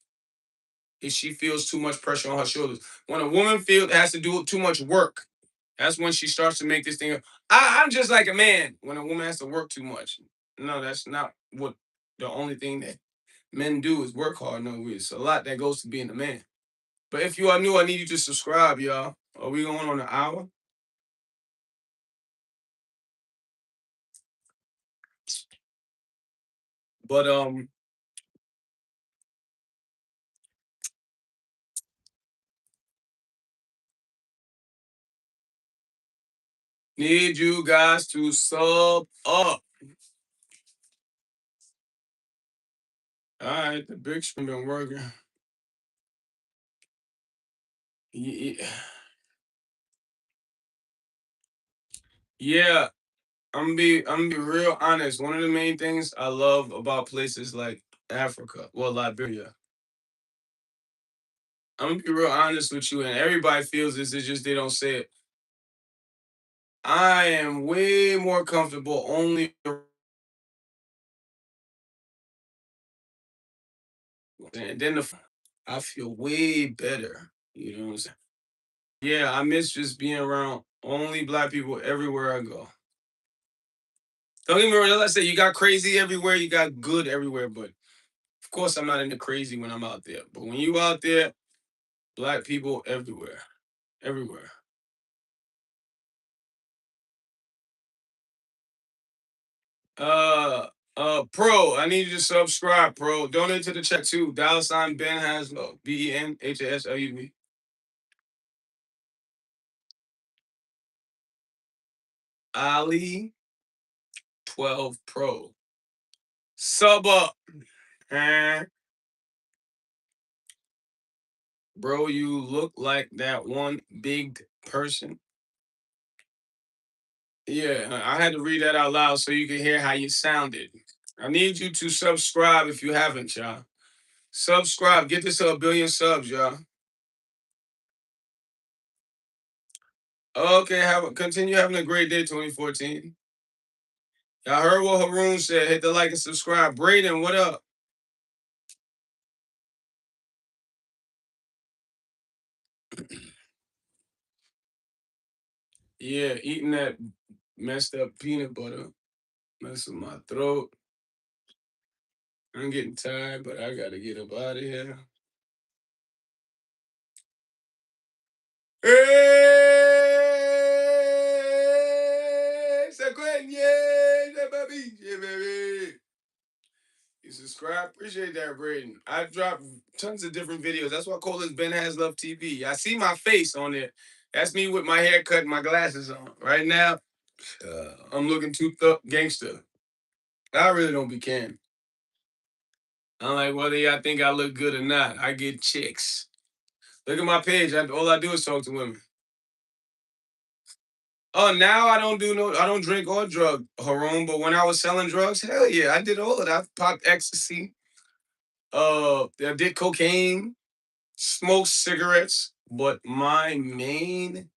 if she feels too much pressure on her shoulders. When a woman feels has to do too much work, that's when she starts to make this thing. I'm just like a man. When a woman has to work too much, no, that's not what the only thing that men do is work hard. No, it's a lot that goes to being a man. But if you are new, I need you to subscribe, y'all. Are we going on an hour? But need you guys to sub up. All right, the big screen been working. Ye- Yeah, I'm be real honest. One of the main things I love about places like Africa, well, Liberia. I'm gonna be real honest with you, and everybody feels this. It's just they don't say it. I am way more comfortable only and then I feel way better. You know what I'm saying? Yeah, I miss just being around only black people everywhere I go. Don't get me wrong. As I say, you got crazy everywhere, you got good everywhere, but of course I'm not into crazy when I'm out there. But when you out there, black people everywhere, everywhere. Uh, Pro, I need you to subscribe, Pro. Donate to the chat too. $ Ben Hasluv, BenHasLuv. Ali 12 Pro. Sub up. Eh, bro, you look like that one big person. Yeah, I had to read that out loud so you can hear how you sounded. I need you to subscribe if you haven't, y'all. Subscribe. Get this to 1 billion subs, y'all. Okay, continue having a great day, 2014. Y'all heard what Haroon said. Hit the like and subscribe. Braden, what up? Yeah, eating that messed up peanut butter. Messing my throat. I'm getting tired, but I gotta get up out of here. Hey, c'est quoi, yeah, baby, yeah, baby. You subscribe, appreciate that, Braden. I drop tons of different videos. That's why I call this BenHasLuv TV. I see my face on there. That's me with my haircut and my glasses on. Right now, I'm looking too gangster. I really don't be caring. I'm like, whether y'all think I look good or not, I get chicks. Look at my page. All I do is talk to women. Oh, now I don't drink or drug, Haroon. But when I was selling drugs, hell yeah, I did all of that. I popped ecstasy. I did cocaine, smoked cigarettes. But my main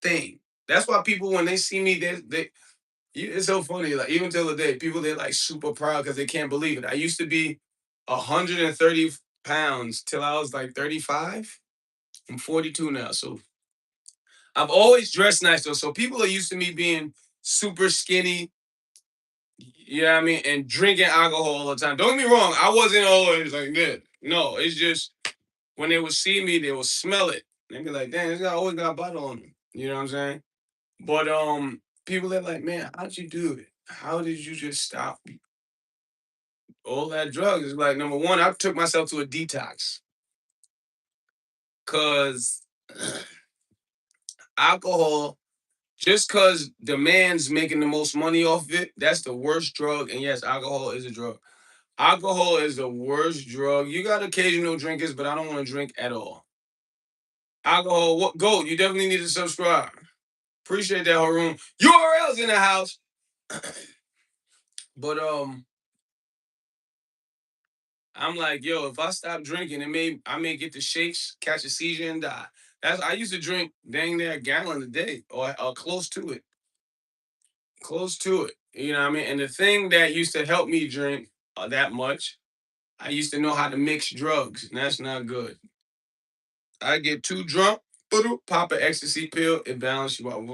thing. That's why people, when they see me, it's so funny. Like even till the day, people they're like super proud because they can't believe it. I used to be 130 pounds till I was like 35. I'm 42 now, so I've always dressed nice though. So people are used to me being super skinny. Yeah, I mean, and drinking alcohol all the time. Don't get me wrong, I wasn't always like that. No, it's just when they would see me, they would smell it. They'd be like, "Damn, this guy always got a bottle on him." You know what I'm saying? But people are like, "Man, how'd you do it? How did you just stop all that drugs?" It's like number one, I took myself to a detox because alcohol. Just because the man's making the most money off of it, that's the worst drug. And yes, alcohol is a drug. Alcohol is the worst drug. You got occasional drinkers, but I don't want to drink at all. Alcohol, what gold? You definitely need to subscribe. Appreciate that, Haroon. URL's in the house. But I'm like, yo, if I stop drinking, I may get the shakes, catch a seizure, and die. I used to drink dang near a gallon a day, or close to it. Close to it. You know what I mean? And the thing that used to help me drink that much, I used to know how to mix drugs, and that's not good. I get too drunk, pop an ecstasy pill, it balances you out.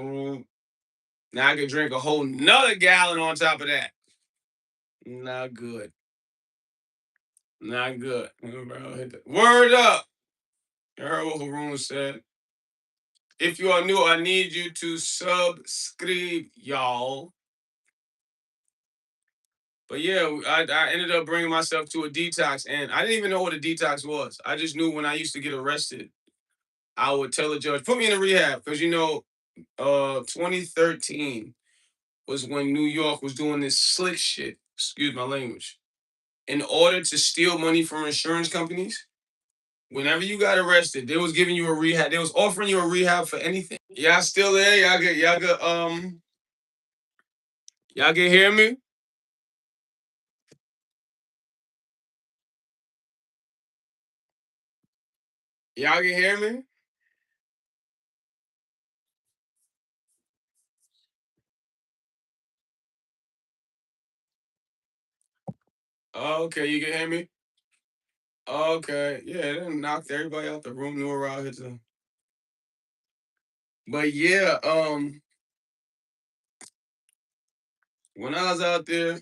Now I can drink a whole nother gallon on top of that. Not good. Not good. Word up. You heard what Haroon said. If you are new, I need you to subscribe, y'all. But yeah, I ended up bringing myself to a detox, and I didn't even know what a detox was. I just knew when I used to get arrested, I would tell the judge, put me in a rehab, because 2013 was when New York was doing this slick shit. Excuse my language. In order to steal money from insurance companies, whenever you got arrested, they was giving you a rehab. They was offering you a rehab for anything. Y'all still there? Y'all can hear me? Y'all can hear me? Okay, you can hear me? Okay, yeah, they done knocked everybody out the room. New around here too. But yeah, when I was out there,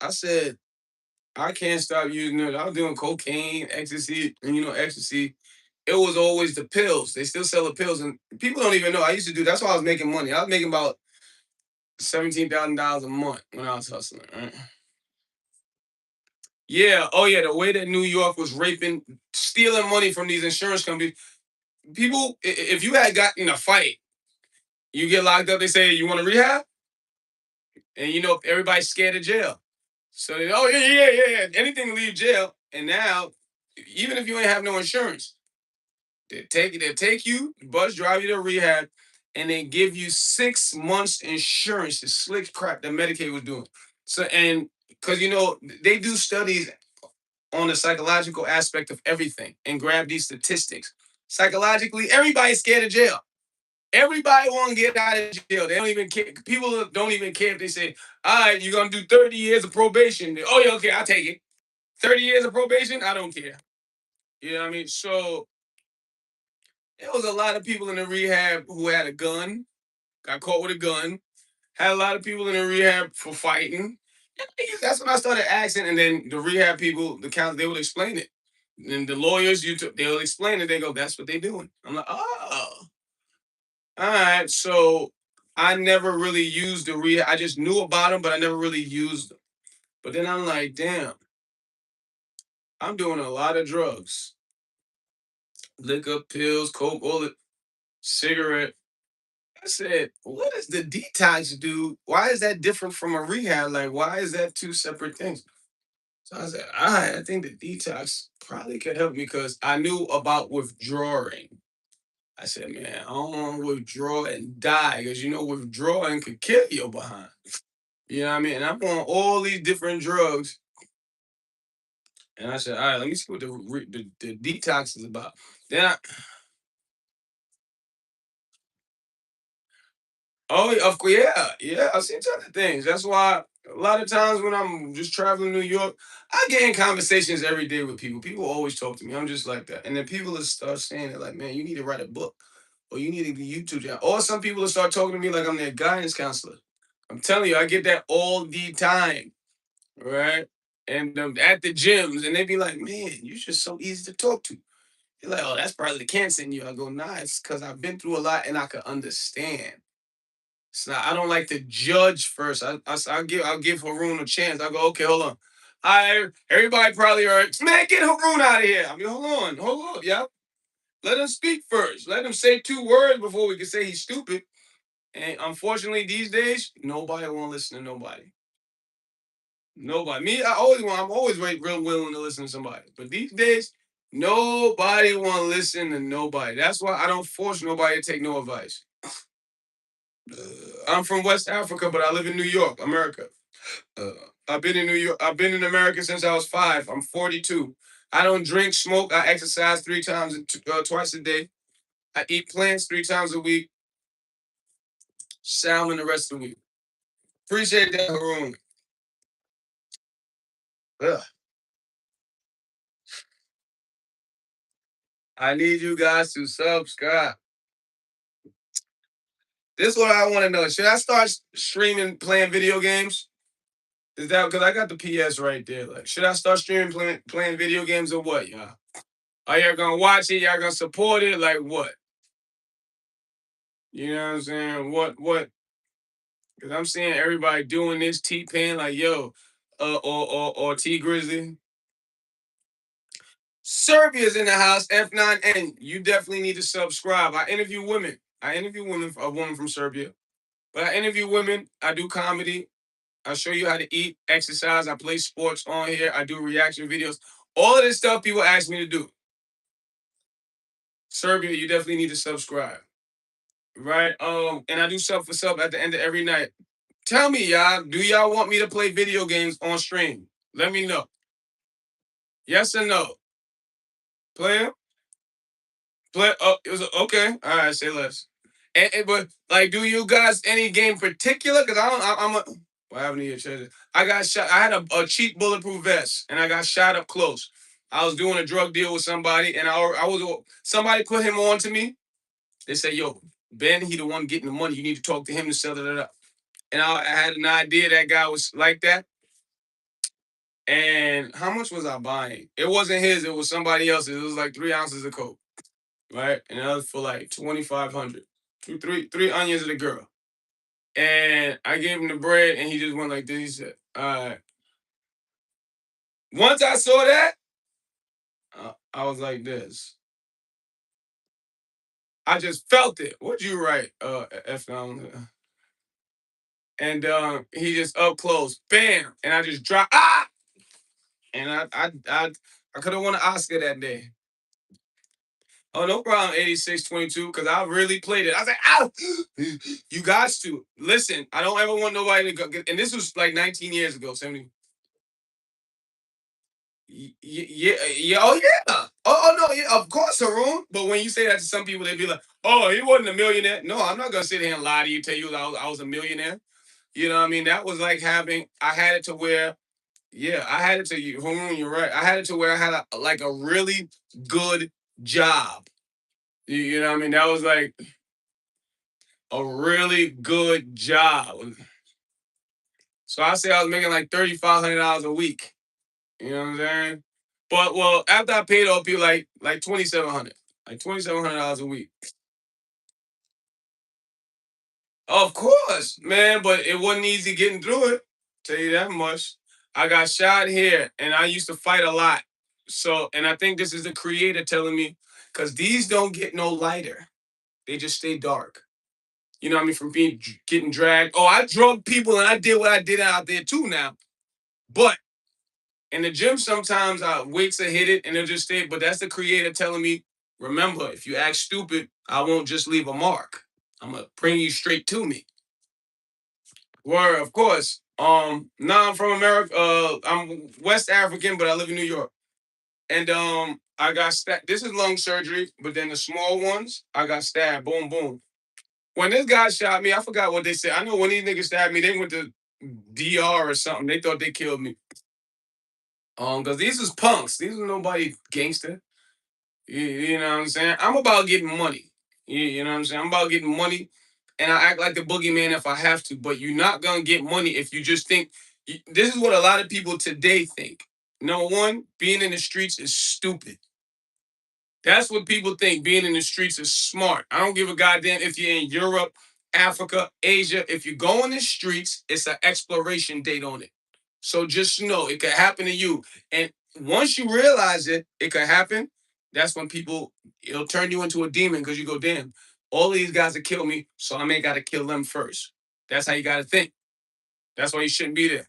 I said I can't stop using it. I was doing cocaine, ecstasy, and ecstasy. It was always the pills. They still sell the pills, and people don't even know. I used to do. That's why I was making money. I was making about $17,000 a month when I was hustling. Right? Yeah. Oh yeah. The way that New York was raping, stealing money from these insurance companies. People, if you had gotten in a fight, you get locked up. They say you want to rehab, and everybody's scared of jail. So they, oh yeah. Anything to leave jail. And now, even if you ain't have no insurance, they'll take you, bus drive you to rehab, and then give you 6 months insurance. The slick crap that Medicaid was doing. So and because they do studies on the psychological aspect of everything and grab these statistics. Psychologically, everybody's scared of jail. Everybody want to get out of jail. They don't even care. People don't even care if they say, "All right, you're gonna do 30 years of probation." Oh yeah, okay, I'll take it. 30 years of probation, I don't care. You know what I mean? So there was a lot of people in the rehab who had a gun, got caught with a gun. Had a lot of people in the rehab for fighting. That's when I started asking, and then the rehab people, the counselors, they would explain it. And the lawyers, they'll explain it. They go, "That's what they're doing." I'm like, "Oh, all right." So I never really used the rehab. I just knew about them, but I never really used them. But then I'm like, damn, I'm doing a lot of drugs, liquor, pills, coke, all the cigarette. I said, what does the detox do? Why is that different from a rehab? Like, why is that two separate things? So I said, all right, I think the detox probably could help me because I knew about withdrawing. I said, man, I don't want to withdraw and die because withdrawing could kill your behind. You know what I mean? And I'm on all these different drugs. And I said, all right, let me see what the detox is about. Then oh, of course, yeah, yeah. I've seen other things. That's why a lot of times when I'm just traveling New York, I get in conversations every day with people. People always talk to me. I'm just like that. And then people will start saying it like, man, you need to write a book or you need to do YouTube channel. Or some people will start talking to me like I'm their guidance counselor. I'm telling you, I get that all the time, right? And at the gyms, and they be like, man, you're just so easy to talk to. You're like, oh, that's probably the cancer in you. I go, nah, it's because I've been through a lot and I can understand. It's not. I don't like to judge first. I'll give Haroon a chance. I go, okay, hold on. Everybody probably heard, man, get Haroon out of here. I mean, hold on, yeah. Let him speak first. Let him say 2 words before we can say he's stupid. And unfortunately, these days, nobody want to listen to nobody. Nobody. Me, I'm always real willing to listen to somebody. But these days, nobody want to listen to nobody. That's why I don't force nobody to take no advice. I'm from West Africa, but I live in New York, America. Uh, I've been in New York. I've been in America since I was 5. I'm 42. I don't drink, smoke. I exercise 3 times, twice a day. I eat plants 3 times a week. Salmon the rest of the week. Appreciate that, Haroon. Ugh. I need you guys to subscribe. This is what I want to know. Should I start streaming playing video games? Is that because I got the PS right there? Like, should I start streaming playing video games or what, y'all? Are y'all gonna watch it? Y'all gonna support it? Like what? You know what I'm saying? What? Because I'm seeing everybody doing this. T-Pain, like, yo, or T Grizzly. Serbia's in the house, F9, and you definitely need to subscribe. I interview women. A woman from Serbia. But I interview women. I do comedy. I show you how to eat, exercise. I play sports on here. I do reaction videos. All of this stuff people ask me to do. Serbia, you definitely need to subscribe. Right? And I do sub for sub at the end of every night. Tell me, y'all, do y'all want me to play video games on stream? Let me know. Yes or no? Player? Play. Oh, it was okay. All right, say less. But like, do you guys any game particular? Because I don't. I'm a. What happened to your treasure? I got shot. I had a cheap bulletproof vest, and I got shot up close. I was doing a drug deal with somebody, and I was somebody put him on to me. They said, "Yo, Ben, he the one getting the money. You need to talk to him to sell it up." And I had an idea that guy was like that. And how much was I buying? It wasn't his. It was somebody else's. It was like 3 ounces of coke, right? And that was for like 2,500. Three onions of the girl. And I gave him the bread, and he just went like this. He said, "All right." Once I saw that, I was like this. I just felt it. What'd you write, F down? And he just up close, bam, and I just dropped. Ah! And I could have won an Oscar that day. Oh, no problem, 86-22, because I really played it. I was like, ow! You guys to listen. I don't ever want nobody to go get, and this was like 19 years ago, 70. Yeah, oh yeah. No, yeah, of course, Haroon. But when you say that to some people, they be like, "Oh, he wasn't a millionaire." No, I'm not gonna sit here and lie to you, tell you I was a millionaire. You know what I mean? That was like having. I had it to where, yeah, I had it to you, Haroon. You're right. I had it to where I had like a really good job. You know what I mean? That was like a really good job. So I say I was making like $3,500 a week. You know what I'm saying? But well, after I paid off, people like 2,700, like $2,700 a week. Of course, man, but it wasn't easy getting through it. Tell you that much. I got shot here, and I used to fight a lot. So, and I think this is the creator telling me, because these don't get no lighter; they just stay dark. You know what I mean? From getting dragged. Oh, I drug people, and I did what I did out there too now. But in the gym, sometimes weights are hit it, and they'll just stay. But that's the creator telling me, remember, if you act stupid, I won't just leave a mark. I'm gonna bring you straight to me. Word, of course. Now I'm from America. I'm West African, but I live in New York. And I got stabbed. This is lung surgery, but then the small ones, I got stabbed. Boom, boom. When this guy shot me, I forgot what they said. I know when these niggas stabbed me, they went to DR or something. They thought they killed me. Because these is punks. These are nobody gangster. You know what I'm saying? I'm about getting money. You know what I'm saying? I'm about getting money, and I act like the boogeyman if I have to. But you're not gonna get money if you just think. This is what a lot of people today think. Number one, being in the streets is stupid. That's what people think. Being in the streets is smart. I don't give a goddamn if you're in Europe, Africa, Asia. If you go in the streets, it's an exploration date on it. So just know it could happen to you. And once you realize it, it could happen. That's when it'll turn you into a demon because you go, damn, all these guys have killed me, so I may got to kill them first. That's how you got to think. That's why you shouldn't be there.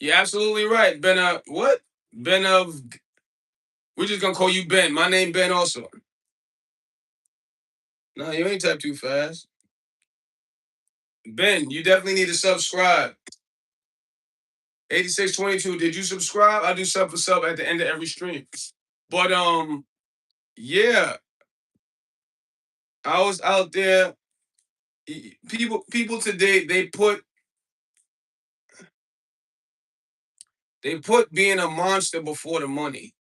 You're absolutely right. Ben, what? Ben we're just gonna call you Ben. My name Ben also. No, you ain't type too fast. Ben, you definitely need to subscribe. 8622. Did you subscribe? I do sub for sub at the end of every stream. But yeah, I was out there. People today they put being a monster before the money.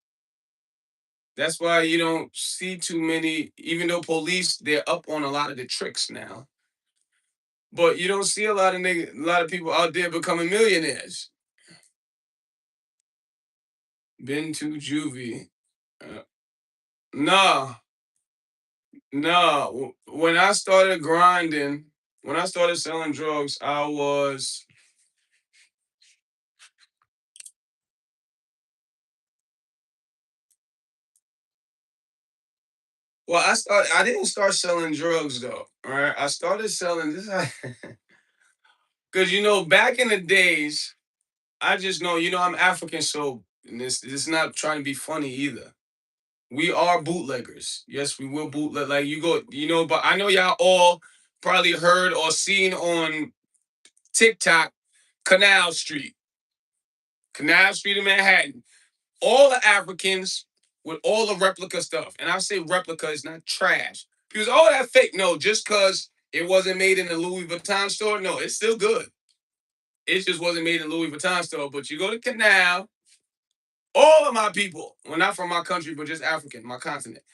That's why you don't see too many, even though police they're up on a lot of the tricks now. But you don't see a lot of people out there becoming millionaires. Been to juvie. Uh, nah, nah. When I started grinding, when I started selling drugs, I was well. I didn't start selling drugs though. All right, I started selling this because back in the days, I just know I'm African, so this is not trying to be funny either. We are bootleggers. Yes, we will bootleg. Like you go, but I know y'all all probably heard or seen on TikTok, Canal Street, Canal Street in Manhattan. All the Africans with all the replica stuff, and I say replica is not trash. Because all that fake, no, just because it wasn't made in the Louis Vuitton store, no, it's still good. It just wasn't made in Louis Vuitton store. But you go to Canal, all of my people, well, not from my country, but just African, my continent,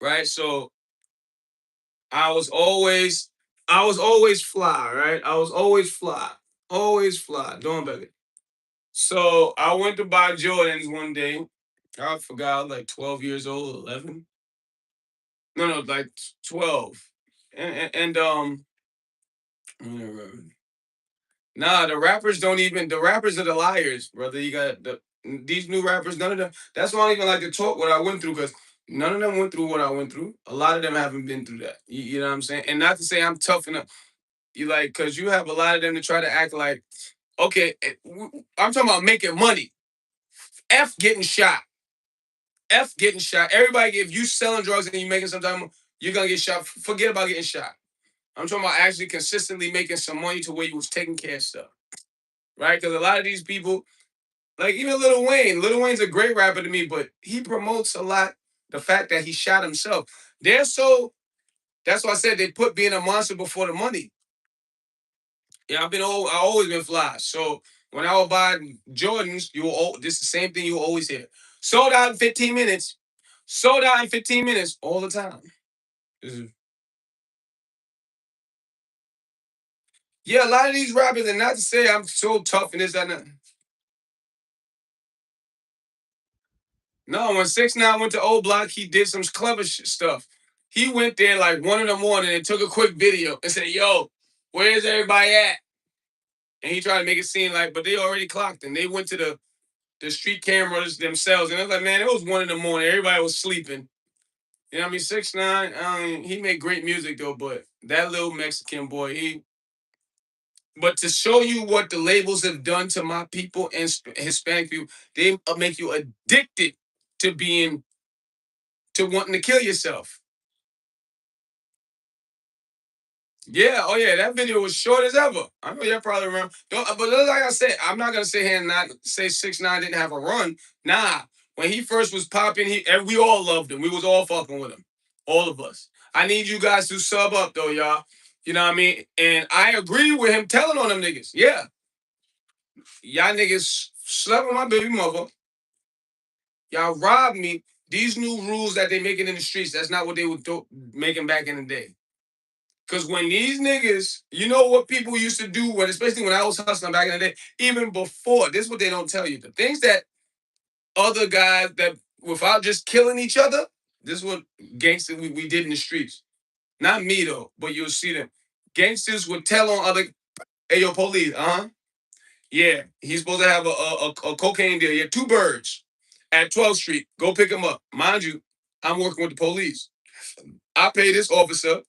right? So I was always, I was always fly, right? I was always fly, doing better. So I went to buy Jordans one day. I forgot, I was like 12 years old, 11. No, like 12. And nah, the rappers are the liars, brother. You got these new rappers, none of them. That's why I don't even like to talk what I went through because none of them went through what I went through. A lot of them haven't been through that. You know what I'm saying? And not to say I'm tough enough. You like, because you have a lot of them to try to act like, okay, I'm talking about making money. F getting shot. F getting shot. Everybody, if you selling drugs and you making some time, you're gonna get shot. Forget about getting shot. I'm talking about actually consistently making some money to where you was taking care of stuff, right? Because a lot of these people, like even Lil Wayne, Lil Wayne's a great rapper to me, but he promotes a lot the fact that he shot himself. They're so. That's why I said they put being a monster before the money. Yeah, I always been fly. So when I would buy Jordans, this is the same thing you will always hear. Sold out in 15 minutes. Sold out in 15 minutes all the time. This is- Yeah, a lot of these rappers, and not to say I'm so tough and this, that, and that. No, when 6ix9ine went to Old Block, he did some clever stuff. He went there like 1 in the morning and took a quick video and said, "Yo, where's everybody at?" And he tried to make it seem like, but they already clocked him. They went to the street cameras themselves, and I was like, man, it was 1 in the morning. Everybody was sleeping. You know what I mean? 6ix9ine, he made great music though, but that little Mexican boy, he. But to show you what the labels have done to my people and Hispanic people, they make you addicted to being to wanting to kill yourself. Yeah, oh yeah, that video was short as ever. I know y'all probably remember. But like I said, I'm not gonna sit here and not say 6ix9ine didn't have a run. Nah, when he first was popping, and we all loved him. We was all fucking with him, all of us. I need you guys to sub up though, y'all. You know what I mean? And I agree with him telling on them niggas. Yeah, y'all niggas slept with my baby mother. Y'all robbed me. These new rules that they making in the streets, that's not what they were making back in the day. Cause when these niggas, you know what people used to do when, especially when I was hustling back in the day, even before, this is what they don't tell you. The things that other guys that without just killing each other, this is what gangsters we did in the streets. Not me though, but you'll see them. Gangsters would tell on other, hey yo, police, yeah, he's supposed to have a cocaine deal. Yeah, 2 birds at 12th Street. Go pick him up. Mind you, I'm working with the police. I pay this officer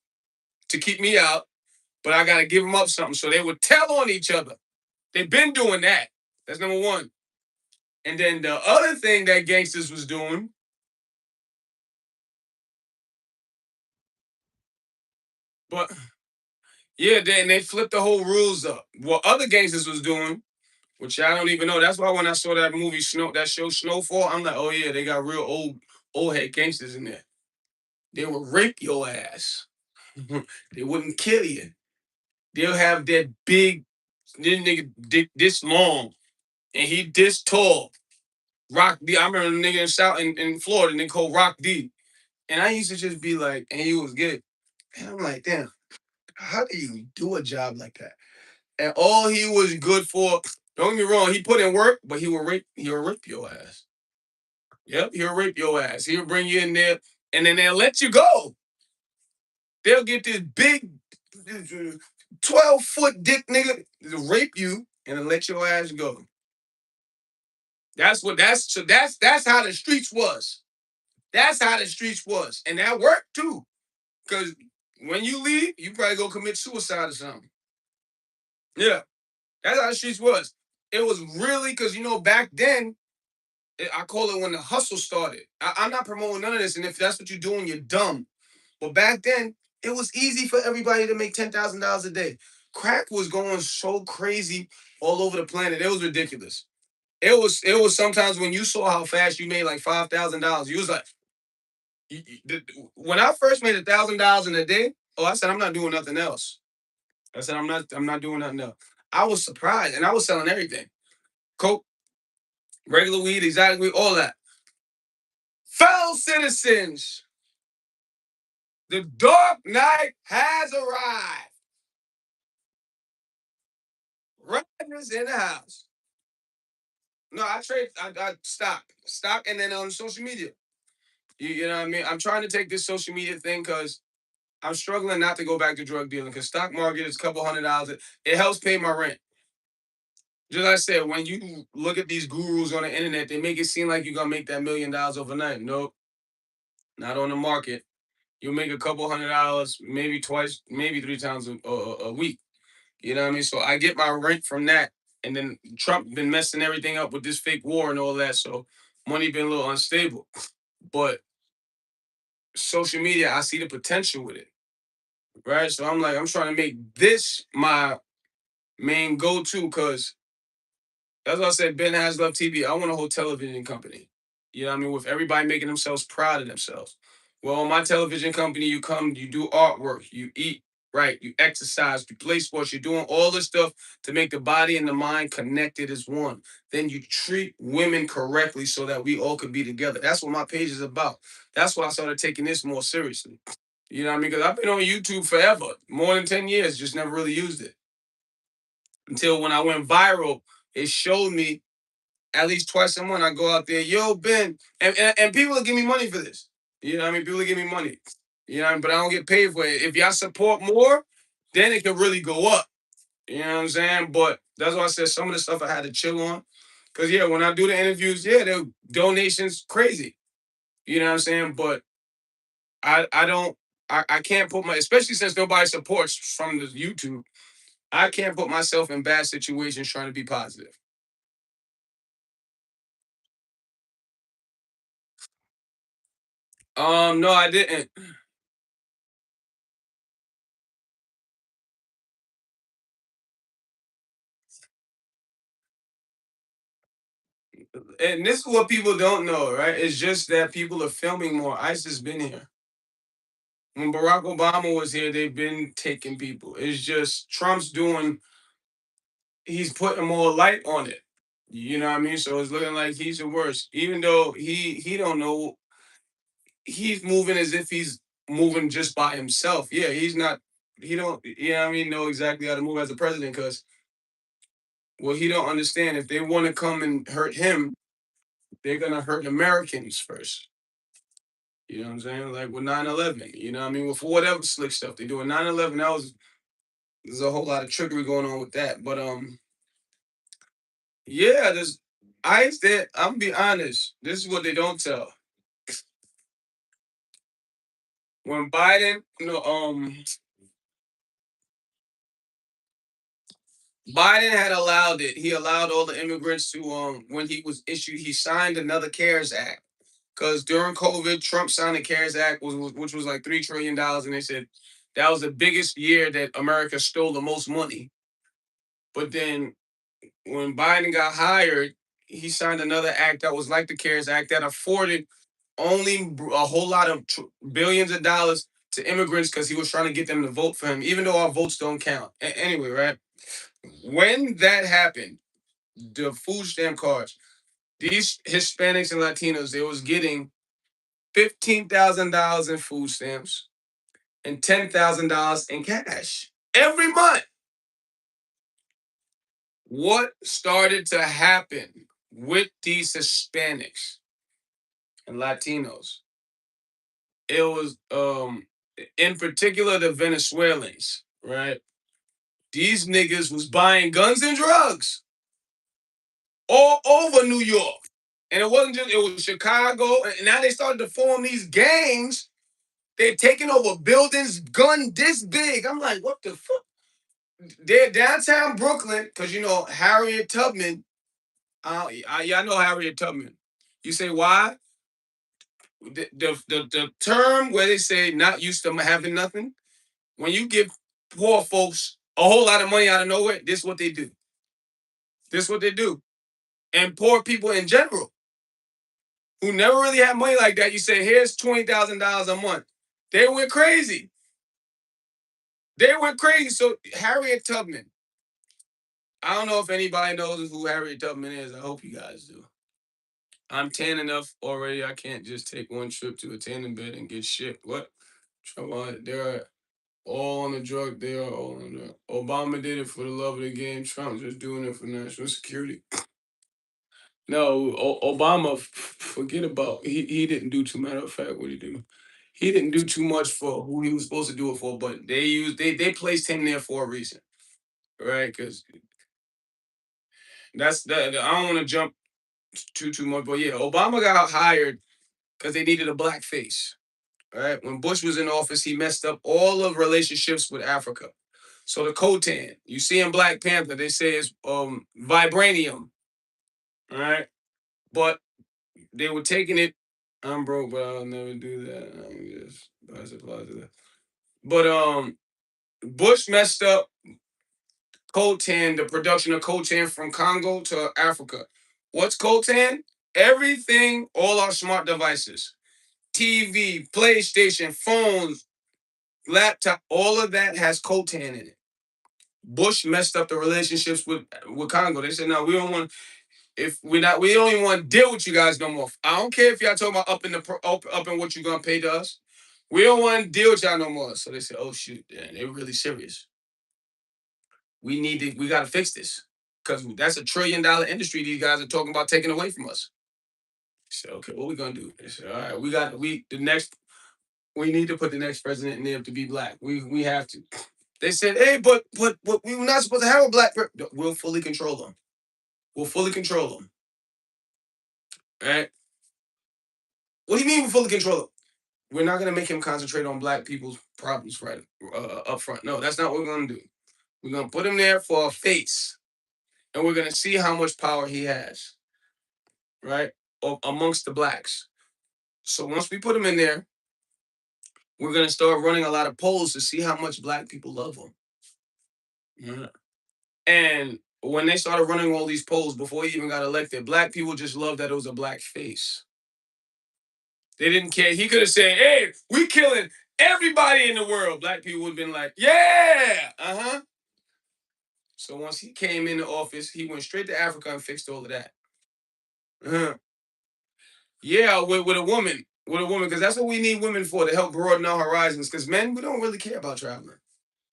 to keep me out, but I gotta give them up something. So they would tell on each other. They've been doing that. That's number one. And then the other thing that gangsters was doing, but yeah, then they flipped the whole rules up. What other gangsters was doing, which I don't even know. That's why when I saw that movie that show Snowfall, I'm like, oh yeah, they got real old head gangsters in there. They will rape your ass. They wouldn't kill you. They'll have that big, this nigga dick this long, and he this tall. Rock D. I remember a nigga in South in Florida, they called Rock D. And I used to just be like, and he was good. And I'm like, damn, how do you do a job like that? And all he was good for, don't get me wrong, he put in work, but he'll rape your ass. Yep, he'll rape your ass. He'll bring you in there, and then they'll let you go. They'll get this big 12-foot dick nigga to rape you and then let your ass go. That's how the streets was. That's how the streets was. And that worked too. Cause when you leave, you probably go commit suicide or something. Yeah. That's how the streets was. It was really because back then, I call it when the hustle started. I'm not promoting none of this, and if that's what you're doing, you're dumb. But back then, it was easy for everybody to make $10,000 a day. Crack was going so crazy all over the planet. It was ridiculous. It was sometimes when you saw how fast you made like $5,000, you was like, when I first made $1,000 in a day, oh, I said I'm not doing nothing else. I said I'm not doing nothing else. I was surprised, and I was selling everything: coke, regular weed, exotic weed, all that. Fellow citizens, the dark night has arrived. Riders in the house. No, I trade. I stock, and then on social media. You know what I mean? I'm trying to take this social media thing because I'm struggling not to go back to drug dealing because stock market is a couple $100. It helps pay my rent. Just like I said, when you look at these gurus on the internet, they make it seem like you're gonna make that $1,000,000 overnight. Nope, not on the market. You'll make a couple $100, maybe twice, maybe 3 times a week. You know what I mean? So I get my rent from that, and then Trump been messing everything up with this fake war and all that. So money been a little unstable. But social media, I see the potential with it, right? So I'm trying to make this my main go-to because that's what I said. BenHasLuv TV. I want a whole television company. You know what I mean? With everybody making themselves proud of themselves. Well, on my television company, you come, you do artwork, you eat right, you exercise, you play sports, you're doing all this stuff to make the body and the mind connected as one. Then you treat women correctly so that we all could be together. That's what my page is about. That's why I started taking this more seriously. You know what I mean? Because I've been on YouTube forever, more than 10 years, just never really used it. until when I went viral, it showed me at least twice a month. I go out there, yo, Ben, and people will give me money for this. You know what I mean? People will give me money. You know, but I don't get paid for it. If y'all support more, then it can really go up. You know what I'm saying? But that's why I said some of the stuff I had to chill on. Cause yeah, when I do the interviews, yeah, the donations crazy. You know what I'm saying? But I don't I can't put my, especially since nobody supports from the YouTube, I can't put myself in bad situations trying to be positive. No, I didn't. And this is what people don't know, right? It's just that people are filming more. ICE has been here. When Barack Obama was here, they've been taking people. It's just Trump's doing, he's putting more light on it. You know what I mean? So it's looking like he's the worst. Even though he don't know, he's moving as if he's moving just by himself. Yeah, he's not, he don't, you know what I mean, know exactly how to move as a president because, well, he don't understand. If they want to come and hurt him, they're gonna hurt Americans first. You know what I'm saying? Like with 9/11, you know what I mean? With whatever slick stuff they do. In 9/11, that was, there's a whole lot of trickery going on with that. But yeah, there's ICE that, I'm be honest, this is what they don't tell. When Biden, Biden had allowed it. He allowed all the immigrants to when he was issued, he signed another CARES Act. Because during COVID, Trump signed the CARES Act, which was like $3 trillion, and they said that was the biggest year that America stole the most money. But then when Biden got hired, he signed another act that was like the CARES Act that afforded only a whole lot of billions of dollars to immigrants because he was trying to get them to vote for him, even though our votes don't count. Anyway, right? When that happened, the food stamp cards, these Hispanics and Latinos, they was getting $15,000 in food stamps and $10,000 in cash every month. What started to happen with these Hispanics and Latinos? It was in particular the Venezuelans, right? These niggas was buying guns and drugs all over New York. And it wasn't just, it was Chicago. And now they started to form these gangs. They're taking over buildings, gun this big. I'm like, what the fuck? They're downtown Brooklyn, because you know Harriet Tubman. Yeah, I know Harriet Tubman. You say why? The term where they say not used to having nothing. When you give poor folks a whole lot of money out of nowhere, this is what they do. This is what they do. And poor people in general who never really had money like that, you say, here's $20,000 a month. They went crazy. They went crazy. So Harriet Tubman. I don't know if anybody knows who Harriet Tubman is. I hope you guys do. I'm tan enough already. I can't just take one trip to a tanning bed and get shit. What? They're all on the drug. They are all on the drug. Obama did it for the love of the game. Trump just doing it for national security. No, Obama, forget about. He didn't do too. Matter of fact, what he do? He didn't do too much for who he was supposed to do it for. But they placed him there for a reason, right? Because that's that. I don't want to jump too much, but yeah, Obama got hired because they needed a black face. Right? When Bush was in office, he messed up all of relationships with Africa. So the Cotan, you see in Black Panther, they say it's vibranium. All right. But they were taking it. I'm broke, but I'll never do that. I'm just buy supplies to that. But Bush messed up coltan, the production of coltan from Congo to Africa. What's coltan? Everything, all our smart devices, TV, PlayStation, phones, laptop, all of that has coltan in it. Bush messed up the relationships with Congo. They said, no, we don't want, if we're not, we don't even want to deal with you guys no more. I don't care if y'all talking about up in what you're gonna pay to us. We don't want to deal with y'all no more. So they said, oh shoot, damn, they're really serious. we got to fix this because that's $1 trillion industry these guys are talking about taking away from us. So okay, what we gonna do? They said, all right, we need to put the next president in there to be black. We have to. They said, hey, but we were not supposed to have a black president. We'll fully control them. We'll fully control them. All right. What do you mean we'll fully control them? We're not gonna make him concentrate on black people's problems right up front. No, that's not what we're gonna do. We're gonna put him there for a face, and we're gonna see how much power he has, right, amongst the blacks. So once we put him in there, we're gonna start running a lot of polls to see how much black people love him. Yeah. And when they started running all these polls before he even got elected, black people just loved that it was a black face. They didn't care. He could have said, hey, we killing everybody in the world. Black people would have been like, yeah, uh-huh. So once he came into office, he went straight to Africa and fixed all of that. Uh-huh. Yeah, with a woman. With a woman, because that's what we need women for, to help broaden our horizons. Because men, we don't really care about traveling.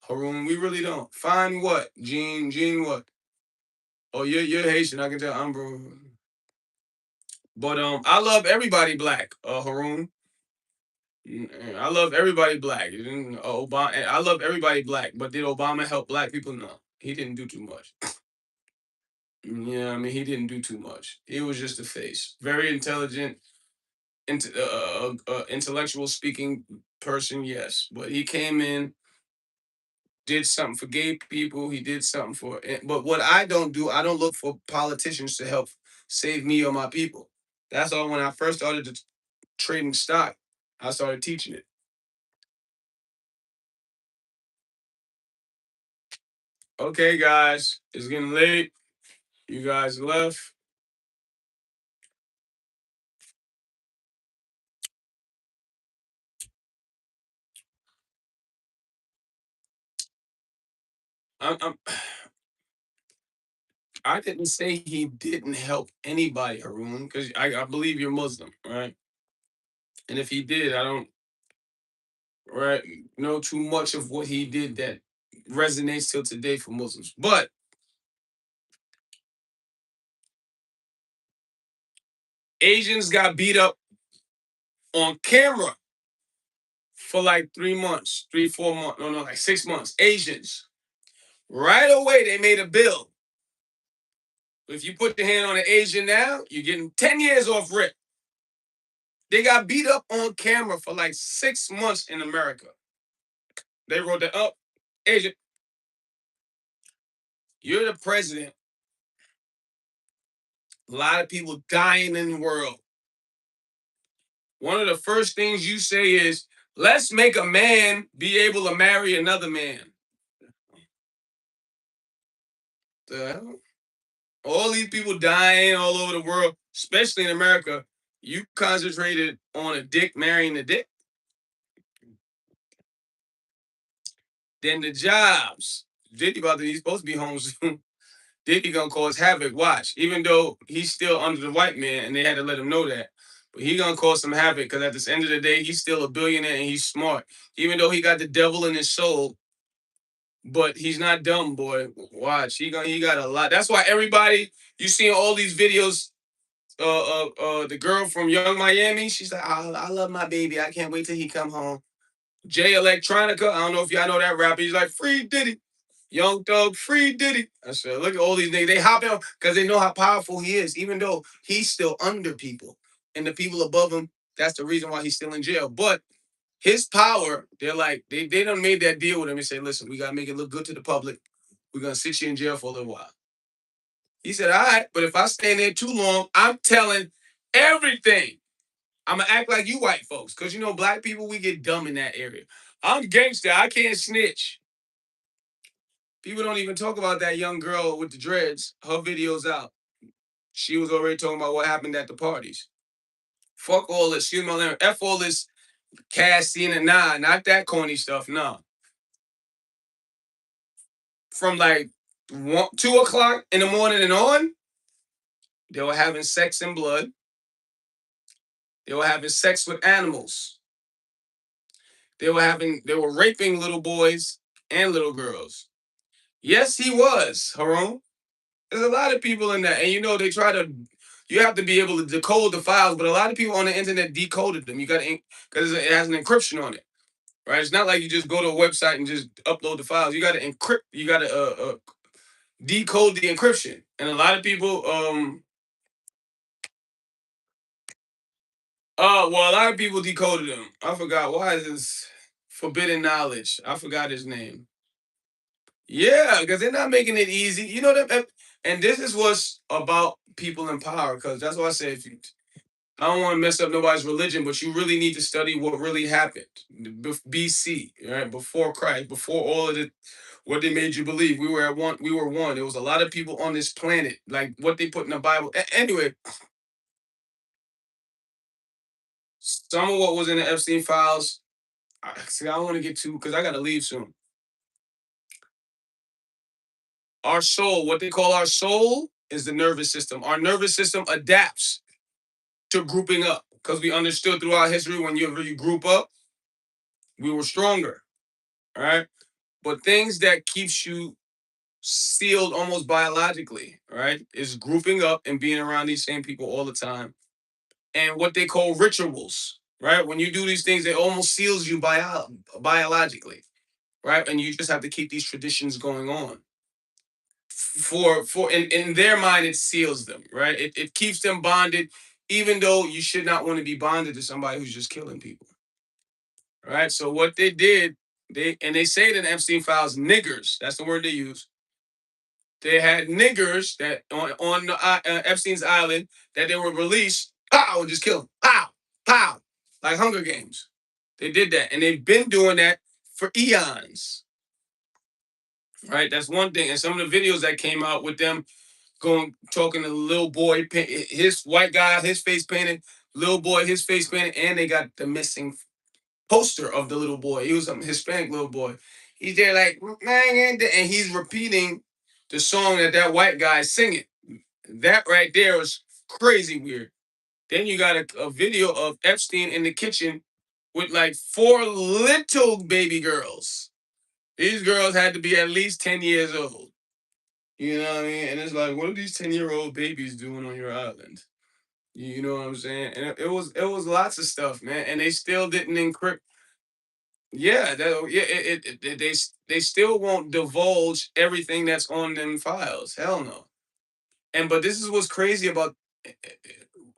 Haroon, we really don't. Fine what? Gene what? Oh, you're Haitian, I can tell. I'm bro. But I love everybody black, Haroon. I love everybody black. Obama, I love everybody black. But did Obama help black people? No, he didn't do too much. Yeah, I mean, he didn't do too much. He was just a face. Very intelligent, intellectual speaking person, yes. But he came in, did something for gay people. He did something for. But what I don't do, I don't look for politicians to help save me or my people. That's all. When I first started trading stock, I started teaching it. Okay, guys, it's getting late. You guys left. I'm I didn't say he didn't help anybody, Haroon, because I believe you're Muslim, right? And if he did, I don't right know too much of what he did that resonates till today for Muslims. But Asians got beat up on camera for like 3 months, 4 months, no, like 6 months. Asians. Right away, they made a bill. If you put your hand on an Asian now, you're getting 10 years off rip. They got beat up on camera for like 6 months in America. They wrote that up. Asian, you're the president. A lot of people dying in the world. One of the first things you say is, let's make a man be able to marry another man. The hell? All these people dying all over the world, especially in America. You concentrated on a dick marrying a dick. Then the jobs. He's supposed to be home soon. Diddy gonna cause havoc. Watch, even though he's still under the white man, and they had to let him know that. But he gonna cause some havoc because at the end of the day, he's still a billionaire and he's smart. Even though he got the devil in his soul, but he's not dumb, boy. Watch, he got a lot. That's why everybody you see all these videos. The girl from Young Miami, she's like, I love my baby. I can't wait till he come home. Jay Electronica, I don't know if y'all know that rapper. He's like, free Diddy. Young Thug, free Diddy. I said, look at all these niggas. They hop out because they know how powerful he is, even though he's still under people. And the people above him, that's the reason why he's still in jail. But his power, they're like, they done made that deal with him and say, listen, we gotta make it look good to the public. We're gonna sit you in jail for a little while. He said, all right, but if I stay in there too long, I'm telling everything. I'm gonna act like you white folks. Cause you know, black people, we get dumb in that area. I'm gangster, I can't snitch. People don't even talk about that young girl with the dreads. Her video's out. She was already talking about what happened at the parties. Fuck all this, excuse my language. F all this casting and not that corny stuff. No. From like 2 o'clock in the morning and on, they were having sex in blood. They were having sex with animals. They were raping little boys and little girls. Yes, he was, Haroon. There's a lot of people in that, and they try to. You have to be able to decode the files, but a lot of people on the internet decoded them. You got to because it has an encryption on it, right? It's not like you just go to a website and just upload the files. You got to encrypt. You got to decode the encryption, and a lot of people. Well, a lot of people decoded them. I forgot why is this forbidden knowledge. I forgot his name. Yeah, because they're not making it easy. And this is what's about people in power. Because that's why I say if you I don't want to mess up nobody's religion, but you really need to study what really happened. BC, right? Before Christ, before all of the what they made you believe. We were at one, we were one. There was a lot of people on this planet, like what they put in the Bible. Anyway, some of what was in the Epstein files, see, I don't want to get too because I gotta leave soon. Our soul, what they call our soul, is the nervous system. Our nervous system adapts to grouping up because we understood throughout history when you group up, we were stronger. All right. But things that keeps you sealed almost biologically, right, is grouping up and being around these same people all the time. And what they call rituals, right? When you do these things, it almost seals you biologically, right? And you just have to keep these traditions going on. For in their mind, it seals them, right? It keeps them bonded, even though you should not want to be bonded to somebody who's just killing people. Right. So what they did, they say it in Epstein files, niggers. That's the word they use. They had niggers that on Epstein's island that they were released. Pow, and just kill them. Pow, pow, like Hunger Games. They did that, and they've been doing that for eons. Right. That's one thing. And some of the videos that came out with them going talking to the little boy, his white guy, his face painted, little boy, his face painted, and they got the missing poster of the little boy. He was a Hispanic little boy. He's there like, man, and he's repeating the song that white guy is singing. That right there was crazy weird. Then you got a video of Epstein in the kitchen with like 4 little baby girls. These girls had to be at least 10 years old. You know what I mean? And it's like, what are these 10-year-old babies doing on your island? You know what I'm saying? And it was lots of stuff, man. And they still didn't encrypt. Yeah, yeah. They still won't divulge everything that's on them files. Hell no. And but this is what's crazy about,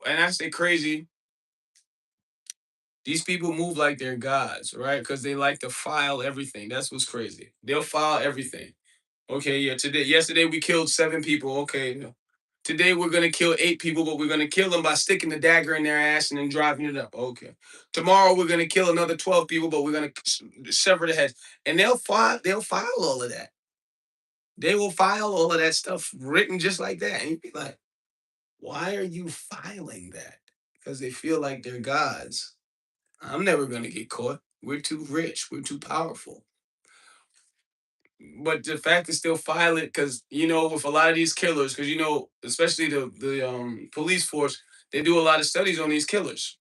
and I say crazy. These people move like they're gods, right? Because they like to file everything. That's what's crazy. They'll file everything. Okay, yeah. Yesterday we killed 7 people. Okay, today we're gonna kill 8 people, but we're gonna kill them by sticking the dagger in their ass and then driving it up. Okay. Tomorrow we're gonna kill another 12 people, but we're gonna sever the heads. And they'll file all of that. They will file all of that stuff written just like that. And you'd be like, why are you filing that? Because they feel like they're gods. I'm never gonna get caught. We're too rich. We're too powerful. But the fact is still file it because with a lot of these killers, because especially the police force, they do a lot of studies on these killers.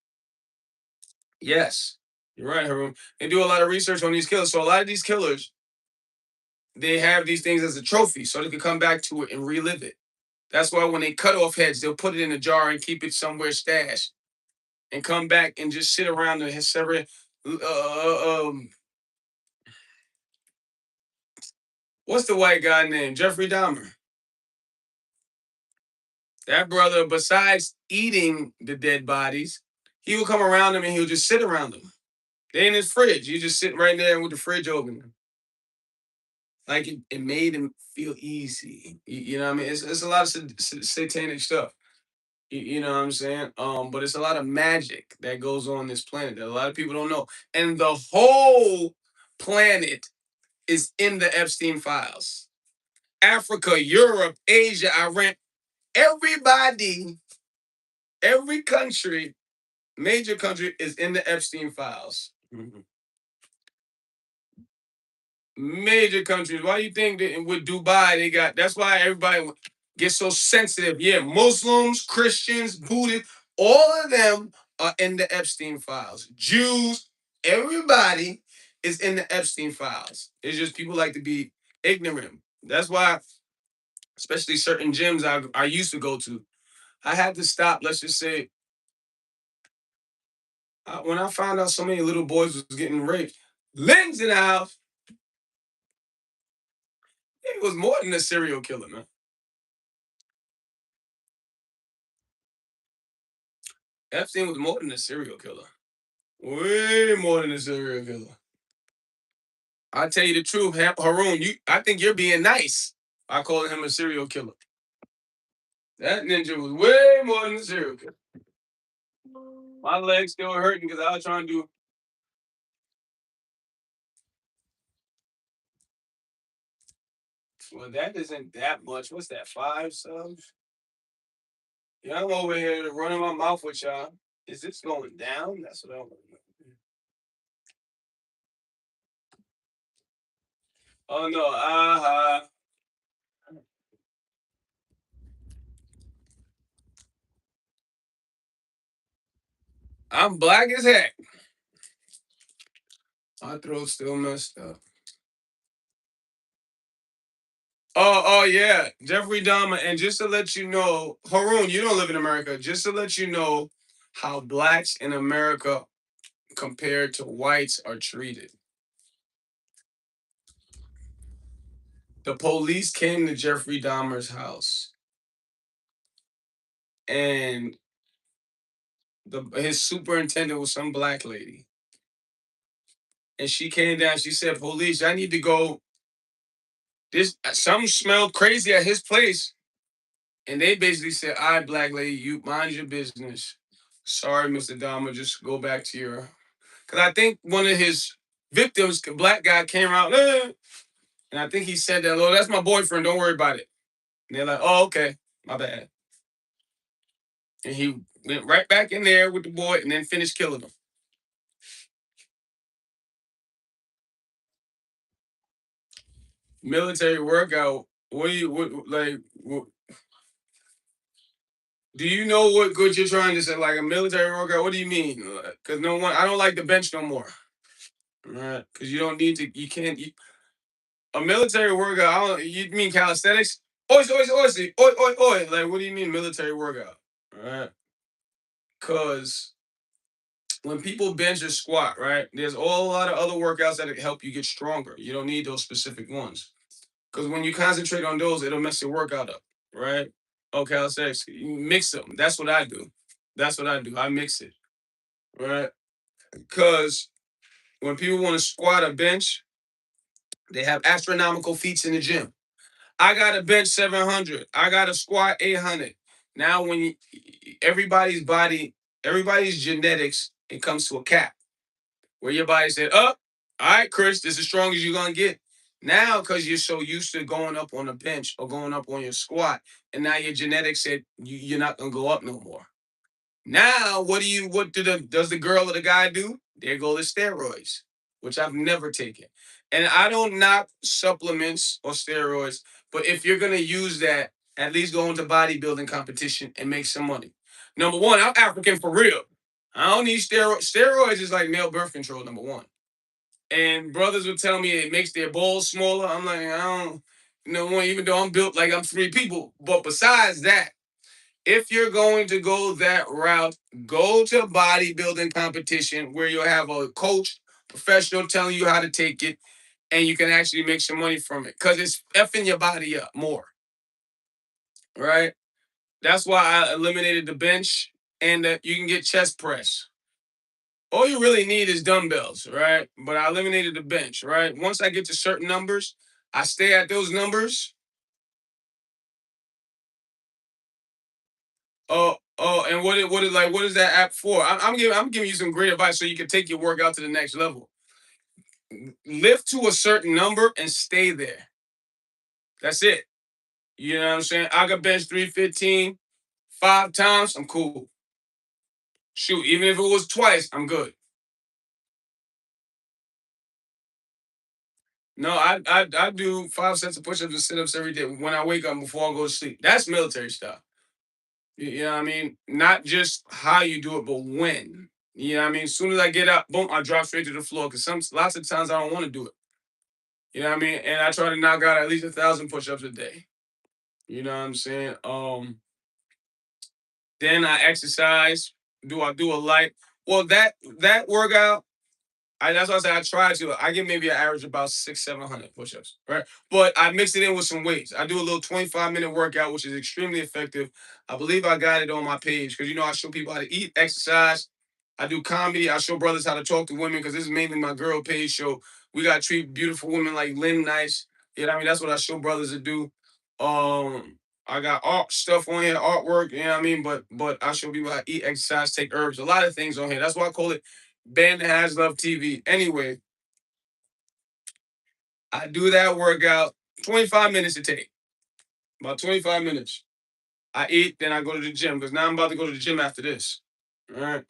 Yes, you're right, Haroon. They do a lot of research on these killers. So a lot of these killers, they have these things as a trophy, so they can come back to it and relive it. That's why when they cut off heads, they'll put it in a jar and keep it somewhere stashed, and come back and just sit around and sever. What's the white guy name? Jeffrey Dahmer. That brother, besides eating the dead bodies, he would come around them and he would just sit around them. They in his fridge. You just sitting right there with the fridge open. Like it made him feel easy. You know what I mean? It's a lot of satanic stuff. You know what I'm saying? But it's a lot of magic that goes on this planet that a lot of people don't know. And the whole planet is in the Epstein files. Africa, Europe, Asia, Iran, everybody, every country, major country is in the Epstein files. Mhm. Major countries. Why do you think that with Dubai they got? That's why everybody gets so sensitive. Yeah, Muslims, Christians, Buddhists, all of them are in the Epstein files. Jews, everybody is in the Epstein files. It's just people like to be ignorant. That's why, especially certain gyms I used to go to, I had to stop. Let's just say, when I found out so many little boys was getting raped, Lynn's in the house. It was more than a serial killer, man. Epstein was more than a serial killer. Way more than a serial killer. I tell you the truth, Haroon. I think you're being nice. I call him a serial killer. That ninja was way more than a serial killer. My legs still hurting because I was trying to do. Well, that isn't that much. What's that? 5 subs? Yeah, I'm over here running my mouth with y'all. Is this going down? That's what I want to know. Oh no, I'm black as heck. My throat's still messed up. Oh yeah, Jeffrey Dahmer. And just to let you know, Haroon, you don't live in America. Just to let you know how blacks in America compared to whites are treated. The police came to Jeffrey Dahmer's house, and his superintendent was some black lady, and she came down. She said, "Police, I need to go. This something smelled crazy at his place." And they basically said, "All right, black lady, you mind your business. Sorry, Mr. Dahmer, just go back to your." Because I think one of his victims, a black guy, came out, and I think he said that, "Oh, that's my boyfriend. Don't worry about it." And they're like, "Oh, okay, my bad." And he went right back in there with the boy, and then finished killing him. Military workout. What do you like? Do you know what good you're trying to say? Like a military workout? What do you mean? Because no one, I don't like the bench no more. Right? Because you don't need to. You can't. A military workout. I don't, you mean calisthenics? Oi, oi, oi, oi, oi, oi. Like, what do you mean military workout? Right? Because when people bench or squat, right, there's all a lot of other workouts that help you get stronger. You don't need those specific ones. Because when you concentrate on those, it'll mess your workout up, right? Okay, I'll say you mix them. That's what I do. That's what I do. I mix it, right? Because when people want to squat or bench, they have astronomical feats in the gym. I got to bench 700. I got to squat 800. Now, when everybody's body, everybody's genetics, it comes to a cap where your body said, "Up, all right, Chris, this is as strong as you're gonna get." Now, because you're so used to going up on a bench or going up on your squat, and now your genetics said you're not gonna go up no more. Now, does the girl or the guy do? There go the steroids, which I've never taken. And I don't knock supplements or steroids, but if you're gonna use that, at least go into bodybuilding competition and make some money. Number one, I'm African for real. I don't need steroids. Steroids is like male birth control, number one. And brothers would tell me it makes their balls smaller. I'm like, I don't, even though I'm built like I'm 3 people. But besides that, if you're going to go that route, go to bodybuilding competition where you'll have a coach, professional telling you how to take it, and you can actually make some money from it. Because it's effing your body up more. Right? That's why I eliminated the bench and you can get chest press. All you really need is dumbbells, right? But I eliminated the bench, right? Once I get to certain numbers, I stay at those numbers. And what is that app for? I'm giving you some great advice so you can take your workout to the next level. Lift to a certain number and stay there. That's it. You know what I'm saying? I got bench 315 5 times. I'm cool. Shoot, even if it was twice, I'm good. No, I do 5 sets of push-ups and sit-ups every day when I wake up before I go to sleep. That's military stuff. You know what I mean? Not just how you do it, but when. You know what I mean? As soon as I get up, boom, I drop straight to the floor. Because lots of times I don't want to do it. You know what I mean? And I try to knock out at least 1,000 push-ups a day. You know what I'm saying? Then I exercise. Do I do a light? Well, that workout, that's why I say I try to. I get maybe an average about 600-700 push-ups, right? But I mix it in with some weights. I do a little 25-minute workout, which is extremely effective. I believe I got it on my page because I show people how to eat, exercise. I do comedy. I show brothers how to talk to women because this is mainly my girl page. So we gotta treat beautiful women like Lynn nice. You know what I mean? That's what I show brothers to do. I got art stuff on here, artwork. You know what I mean? But I show people how to eat, exercise, take herbs. A lot of things on here. That's why I call it BenHasLuv TV. Anyway, I do that workout. 25 minutes to take. About 25 minutes. I eat, then I go to the gym because now I'm about to go to the gym after this. All right.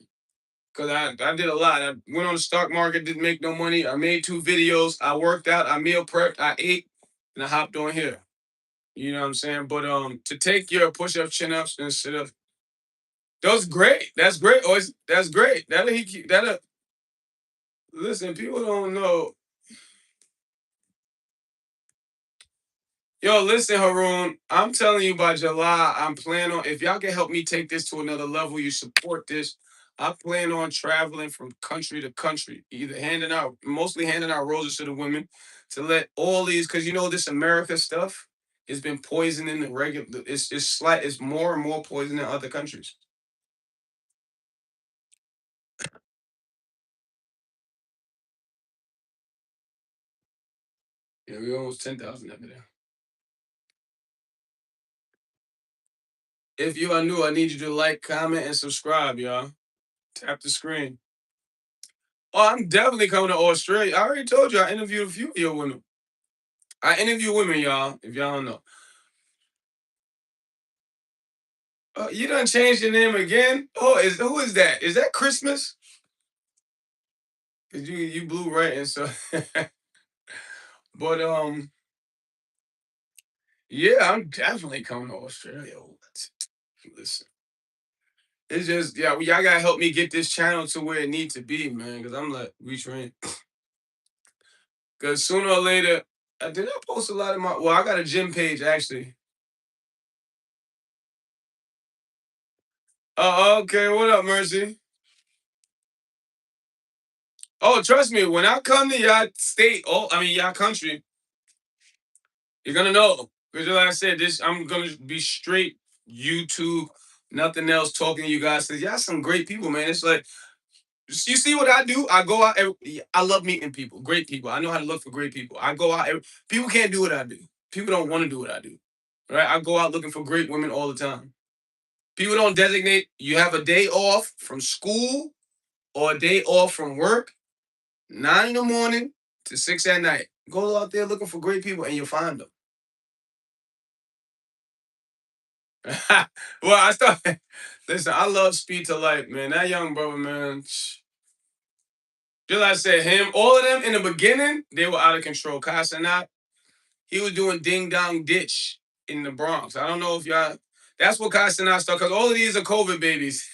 Because I did a lot. I went on the stock market, didn't make no money. I made 2 videos. I worked out. I meal prepped. I ate, and I hopped on here. You know what I'm saying? But to take your push-ups, chin-ups, and sit-ups, that's great. That's great. Oh, that's great. That'll listen. People don't know. Yo, listen, Haroon. I'm telling you by July, I'm planning on, if y'all can help me take this to another level, you support this. I plan on traveling from country to country, either mostly handing out roses to the women to let all these, because this America stuff has been poisoning the regular, it's more and more poison than other countries. Yeah, we almost 10,000 over there. If you are new, I need you to like, comment, and subscribe, y'all. Tap the screen. Oh, I'm definitely coming to Australia. I already told you I interviewed a few of your women. I interview women, y'all, if y'all don't know. You done changed your name again? Oh, who is that? Is that Christmas? Cause you blew right and so but yeah, I'm definitely coming to Australia. What? Listen. It's just y'all gotta help me get this channel to where it needs to be, man. Cause I'm like retrained. Cause sooner or later, did I post a lot of my I got a gym page actually. Oh, okay. What up, Mercy? Oh, trust me, when I come to y'all state, y'all country, you're gonna know. Because like I said, I'm gonna be straight YouTube, nothing else talking to you guys. Cause y'all some great people, man. It's like you see what I do? I go out I love meeting people, great people. I know how to look for great people. I go out people can't do what I do. People don't want to do what I do. Right? I go out looking for great women all the time. People don't designate you have a day off from school or a day off from work 9 in the morning to 6 at night. Go out there looking for great people and you'll find them. Well, I start. Listen, I love Speed to Life, man. That young brother, man. Just like I said, him, all of them in the beginning, they were out of control. Casanat, he was doing ding dong ditch in the Bronx. I don't know if y'all. That's what Casanat started, because all of these are COVID babies.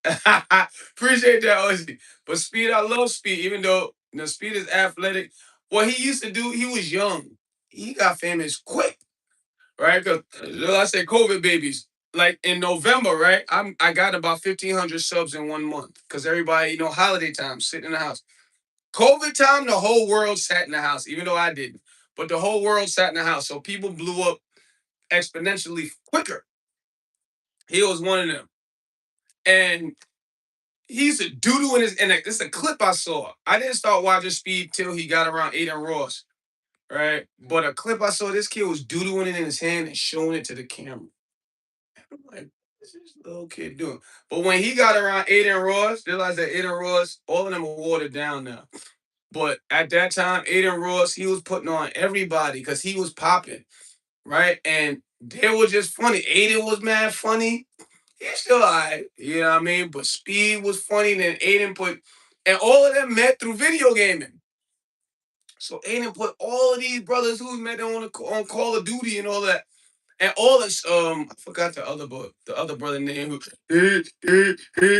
Appreciate that, Ozzy. But Speed, I love Speed, even though Speed is athletic. What he used to do, he was young. He got famous quick, right? Because I said COVID babies. Like in November, right? I got about 1,500 subs in 1 month because everybody, holiday time, sitting in the house. COVID time, the whole world sat in the house, even though I didn't. But the whole world sat in the house, so people blew up exponentially quicker. He was one of them, and he's a doo-doo in his. And it's a clip I saw. I didn't start watching Speed till he got around Aiden Ross, right? But a clip I saw, this kid was doo-dooing it in his hand and showing it to the camera. I'm like, what's this little kid doing? But when he got around Aiden Ross, realized that Aiden Ross, all of them are watered down now. But at that time, Aiden Ross, he was putting on everybody because he was popping, right? And they were just funny. Aiden was mad funny. He's still alright, you know what I mean? But Speed was funny. Then Aiden and all of them met through video gaming. So Aiden put all of these brothers who met on Call of Duty and all that. And all this, I forgot the other brother name who,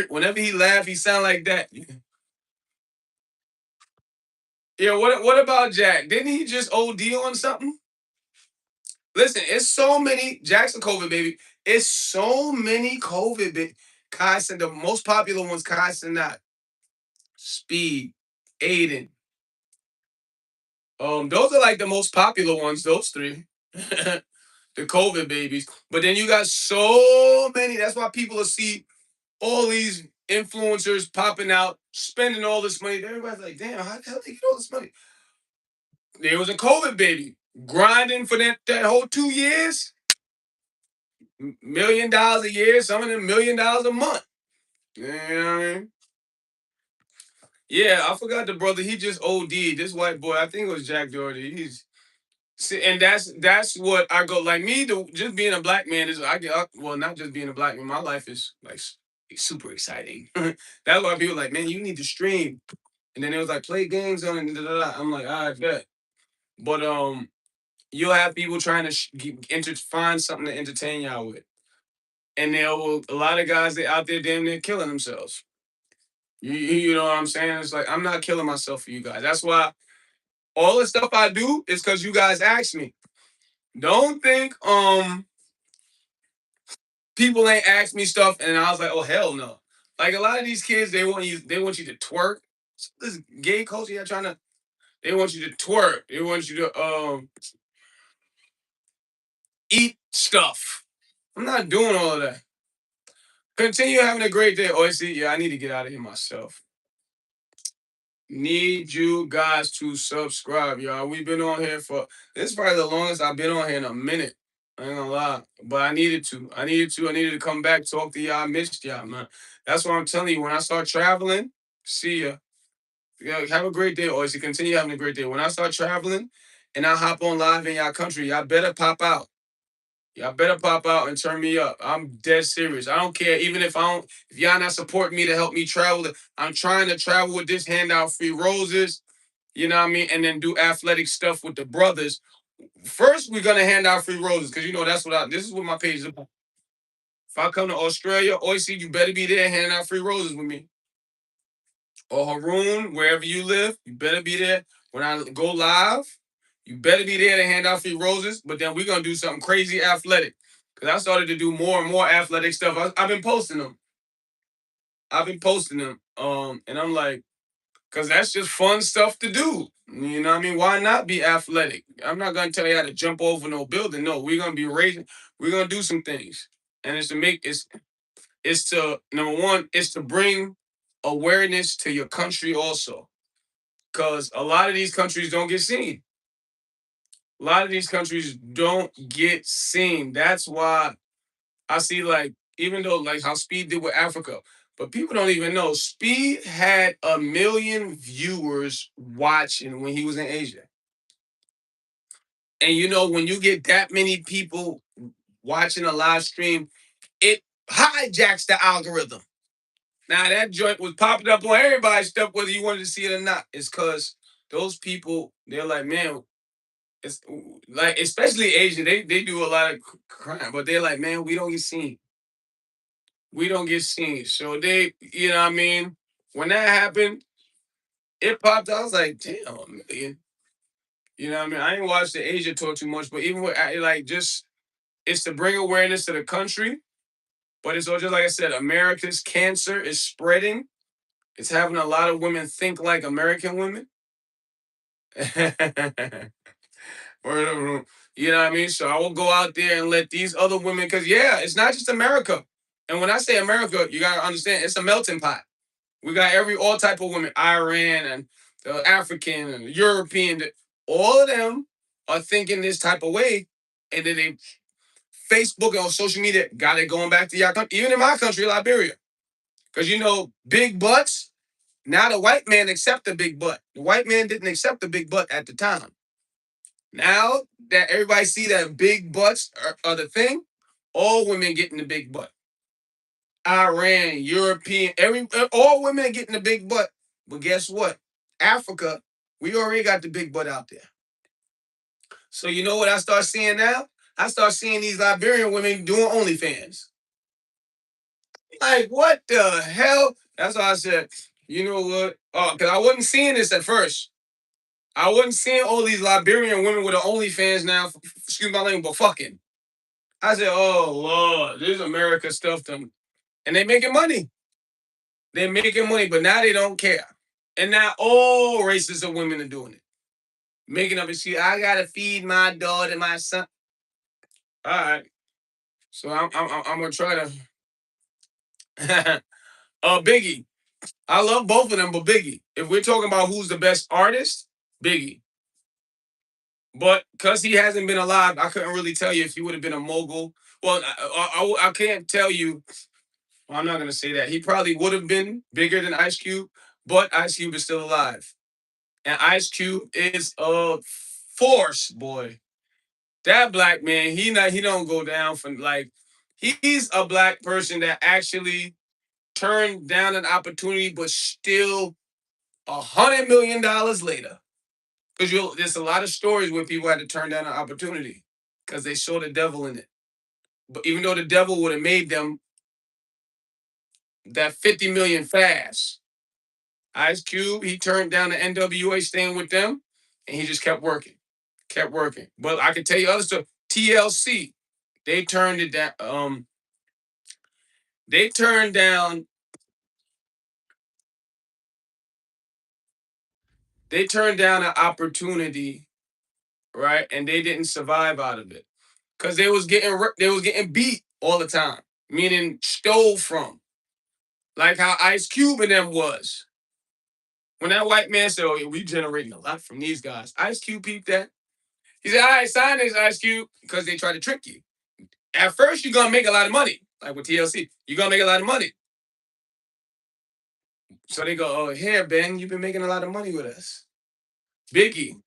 whenever he laughed, he sound like that. Yeah, what about Jack? Didn't he just OD on something? Listen, it's so many Jackson COVID baby. It's so many COVID baby. Kai said the most popular ones. Kai Sinat, Speed, Aiden. Those are like the most popular ones. Those three, the COVID babies. But then you got so many. That's why people will see all these influencers popping out, spending all this money. Everybody's like, damn, how the hell they get all this money? There was a COVID baby grinding for that whole 2 years, $1 million a year, some of them $1 million a month. You know what I mean? Yeah, I forgot the brother. He just OD'd. This white boy, I think it was Jack Doherty. And that's what I go like me. Just being a black man is I get up. Well, not just being a black man. My life is like super exciting. That's why people are like, man, you need to stream. And then it was like play games on it. I'm like, I bet. But you'll have people trying to find something to entertain y'all with, and a lot of guys they out there damn near killing themselves. You know what I'm saying? It's like I'm not killing myself for you guys. That's why all the stuff I do is because you guys asked me. Don't think people ain't asked me stuff and I was like, oh hell no. Like a lot of these kids, they want you to twerk. This gay culture, you're trying to. They want you to twerk. They want you to eat stuff. I'm not doing all of that. Continue having a great day. Oh, see, yeah, I need to get out of here myself. Need you guys to subscribe, y'all. We've been on here for this is probably the longest I've been on here in a minute. I ain't gonna lie. But I needed to. I needed to come back, talk to y'all. I missed y'all, man. That's what I'm telling you. When I start traveling, see ya. Yeah, have a great day, Oizy. Continue having a great day. When I start traveling and I hop on live in y'all country, y'all better pop out. Y'all better pop out and turn me up. I'm dead serious. I don't care. Even if y'all not supporting me to help me travel, I'm trying to travel with this handout free roses. You know what I mean? And then do athletic stuff with the brothers. First, we're gonna hand out free roses because that's this is what my page is about. If I come to Australia, Oicy, you better be there handing out free roses with me. Or Haroon, wherever you live, you better be there. When I go live, you better be there to hand out free roses. But then we're gonna do something crazy athletic. Cause I started to do more and more athletic stuff. I've been posting them. And I'm like, cause that's just fun stuff to do. You know what I mean? Why not be athletic? I'm not gonna tell you how to jump over no building. No, we're gonna be raising. We're gonna do some things, and it's to number one, it's to bring awareness to your country also, because a lot of these countries don't get seen. A lot of these countries don't get seen. That's why I see like even though like how Speed did with Africa, but people don't even know Speed had 1 million viewers watching when he was in Asia. And when you get that many people watching a live stream, it hijacks the algorithm. Now that joint was popping up on everybody's stuff, whether you wanted to see it or not. It's because those people, they're like, man, it's like especially Asian, they do a lot of crime, but they're like, man, we don't get seen. We don't get seen. So they, what I mean? When that happened, it popped out. I was like, damn, 1 million. You know what I mean? I ain't watched the Asia tour too much, but even with like just it's to bring awareness to the country. But it's all just like I said, America's cancer is spreading. It's having a lot of women think like American women. Word of the room. You know what I mean? So I will go out there and let these other women, because yeah, it's not just America. And when I say America, you gotta understand it's a melting pot. We got all type of women, Iran and the African and the European. All of them are thinking this type of way, and then they Facebook and on social media got it going back to y'all country, even in my country, Liberia. Because big butts. Now the white man accept the big butt. The white man didn't accept the big butt at the time. Now that everybody see that big butts are the thing, all women getting the big butt. Iran, European, all women are getting the big butt. But guess what? Africa, we already got the big butt out there. So you know what I start seeing now? I start seeing these Liberian women doing OnlyFans. Like, what the hell? That's why I said, you know what? Oh, because I wasn't seeing this at first. I wasn't seeing all these Liberian women with the OnlyFans now. Excuse my language, but fucking. I said, oh Lord, this America stuff them, and they making money. They're making money, but now they don't care. And now all races of women are doing it, making up excuse. I gotta feed my daughter and my son. All right, so I'm gonna try to. Biggie. I love both of them, but Biggie. If we're talking about who's the best artist, Biggie. But because he hasn't been alive, I couldn't really tell you if he would have been a mogul. Well, I can't tell you. Well, I'm not gonna say that. He probably would have been bigger than Ice Cube, but Ice Cube is still alive, and Ice Cube is a force, boy. That black man, he don't go down for like. He's a black person that actually turned down an opportunity, but still $100 million later. Because there's a lot of stories where people had to turn down an opportunity because they saw the devil in it. But even though the devil would have made them that 50 million fast, Ice Cube, he turned down the NWA staying with them, and he just kept working, kept working. But I can tell you other stuff. TLC, they turned it down. They turned down. They turned down an opportunity, right? And they didn't survive out of it because they was getting beat all the time, meaning stole from, like how Ice Cube and them was. When that white man said, "Oh, yeah, we generating a lot from these guys," Ice Cube peeped that. He said, "All right, sign this, Ice Cube," because they try to trick you. At first, you're gonna make a lot of money, like with TLC. You're gonna make a lot of money. So they go, "Oh, here, Ben, you've been making a lot of money with us." Biggie,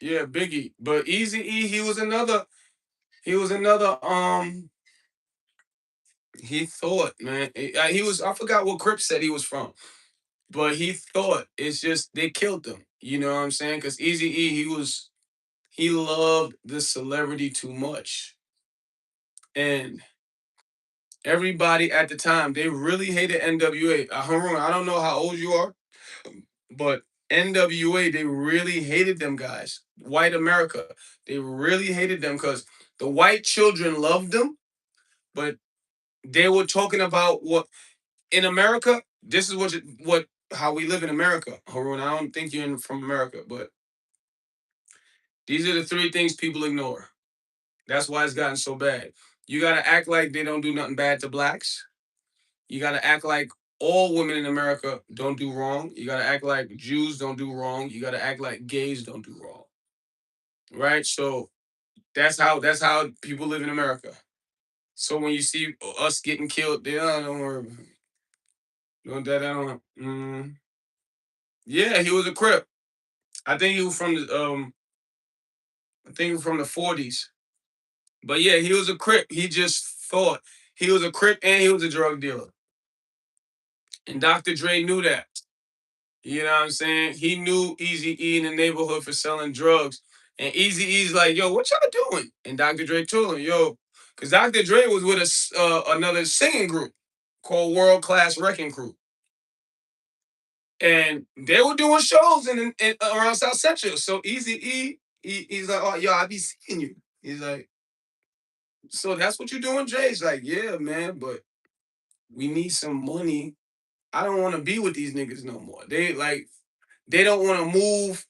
yeah, Biggie. But Easy E, he was another. He was another. He thought, man. He was. I forgot what Crip said he was from, but he thought it's just they killed him. You know what I'm saying? Because Easy E, he loved the celebrity too much, and everybody at the time they really hated NWA. Harun, I don't know how old you are, but NWA they really hated them guys. White America, they really hated them because the white children loved them, but they were talking about what in America. This is what how we live in America, Harun. I don't think you're from America, but these are the three things people ignore. That's why it's gotten so bad. You gotta act like they don't do nothing bad to blacks. You gotta act like all women in America don't do wrong. You gotta act like Jews don't do wrong. You gotta act like gays don't do wrong. Right? So that's how people live in America. So when you see us getting killed, they don't worry. Don't that I don't. Yeah, he was a Crip. I think he was from the I think he was from the 40s. But yeah, he was a Crip. He just thought he was a Crip and he was a drug dealer. And Dr. Dre knew that. You know what I'm saying? He knew Easy E in the neighborhood for selling drugs. And Easy E's like, yo, what y'all doing? And Dr. Dre told him, yo, because Dr. Dre was with another singing group called World Class Wrecking Crew. And they were doing shows in around South Central. So Easy he's like, oh, yo, I be seeing you. He's like, so that's what you doing, Jay? He's like, yeah, man, but we need some money. I don't want to be with these niggas no more. They don't want to move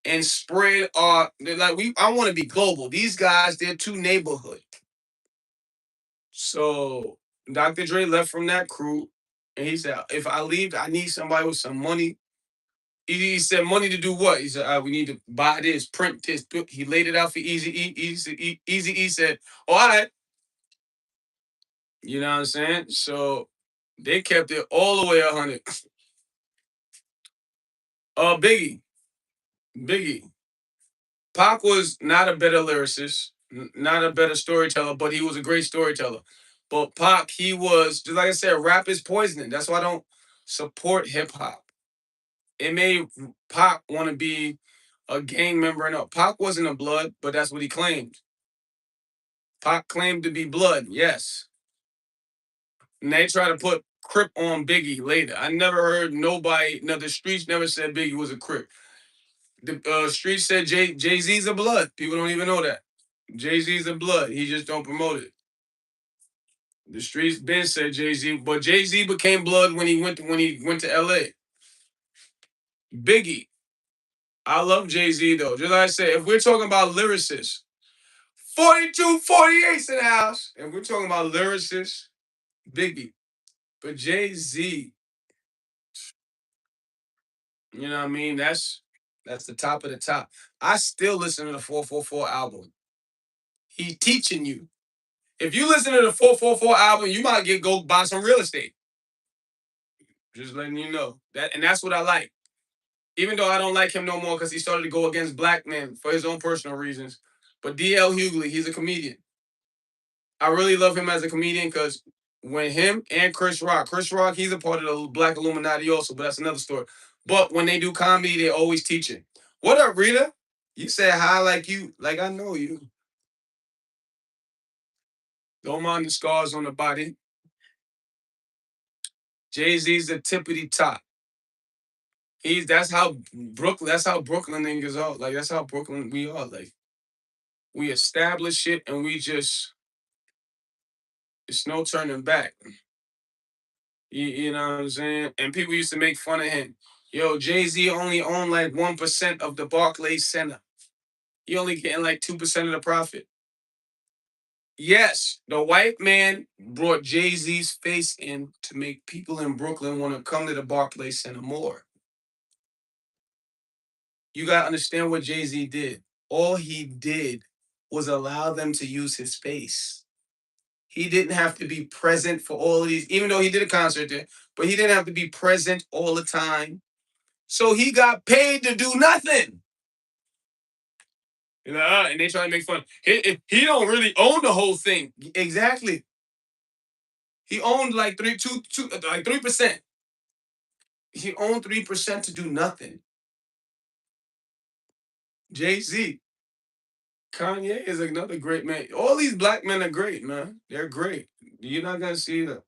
and spread our like we I want to be global. These guys, they're too neighborhood. So Dr. Dre left from that crew and he said, if I leave, I need somebody with some money. He said, money to do what? He said, we need to buy this, print this. He laid it out for Easy E. Easy E said, all right. You know what I'm saying? So they kept it all the way 100. Biggie. Biggie. Pac was not a better lyricist, not a better storyteller, but he was a great storyteller. But Pac, he was, just like I said, rap is poisoning. That's why I don't support hip hop. It made Pac want to be a gang member. No, Pac wasn't a blood, but that's what he claimed. Pac claimed to be blood, yes. And they try to put Crip on Biggie later. I never heard nobody. No, the streets never said Biggie was a Crip. The streets said Jay Z's a blood. People don't even know that. Jay Z's a blood. He just don't promote it. The streets been said Jay Z, but Jay Z became blood when he went to L.A. Biggie. I love Jay Z though. Just like I said, if we're talking about lyricists, 42, 48's in the house. And we're talking about lyricists, Biggie. But Jay Z, you know what I mean? That's the top of the top. I still listen to the 444 album. He teaching you. If you listen to the 444 album, you might go buy some real estate. Just letting you know. That's what I like. Even though I don't like him no more because he started to go against black men for his own personal reasons. But DL Hughley, he's a comedian. I really love him as a comedian because when him and Chris Rock, he's a part of the Black Illuminati also, but that's another story. But when they do comedy, they always teaching. What up, Rita? You said hi like you, like I know you. Don't mind the scars on the body. Jay-Z's the tippity top. That's how Brooklyn niggas are. Like that's how Brooklyn we are. Like we establish it and we just it's no turning back. You know what I'm saying? And people used to make fun of him. Yo, Jay-Z only owned like 1% of the Barclays Center. He only getting like 2% of the profit. Yes, the white man brought Jay-Z's face in to make people in Brooklyn want to come to the Barclays Center more. You got to understand what Jay-Z did. All he did was allow them to use his space. He didn't have to be present for all of these, even though he did a concert there, but he didn't have to be present all the time. So he got paid to do nothing. You know, and they try to make fun. He don't really own the whole thing. Exactly. He owned like 3%. He owned 3% to do nothing. Jay-Z. Kanye is another great man. All these black men are great, man. They're great. You're not gonna see the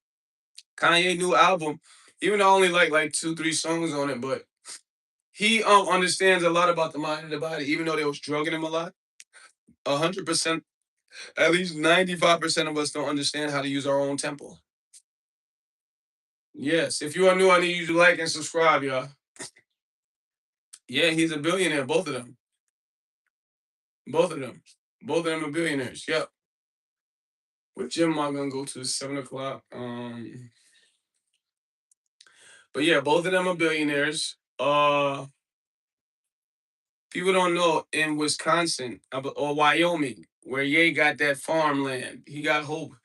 Kanye new album, even though I only like 2, 3 songs on it, but he understands a lot about the mind and the body, even though they was drugging him a lot. 100%, at least 95% of us don't understand how to use our own tempo. Yes, if you are new, I need you to like and subscribe, y'all. Yeah, he's a billionaire, both of them. Both of them. Both of them are billionaires. Yep. What gym am I gonna go to? 7 o'clock. But yeah, both of them are billionaires. People don't know in Wisconsin or Wyoming, where Ye got that farmland. He got hope.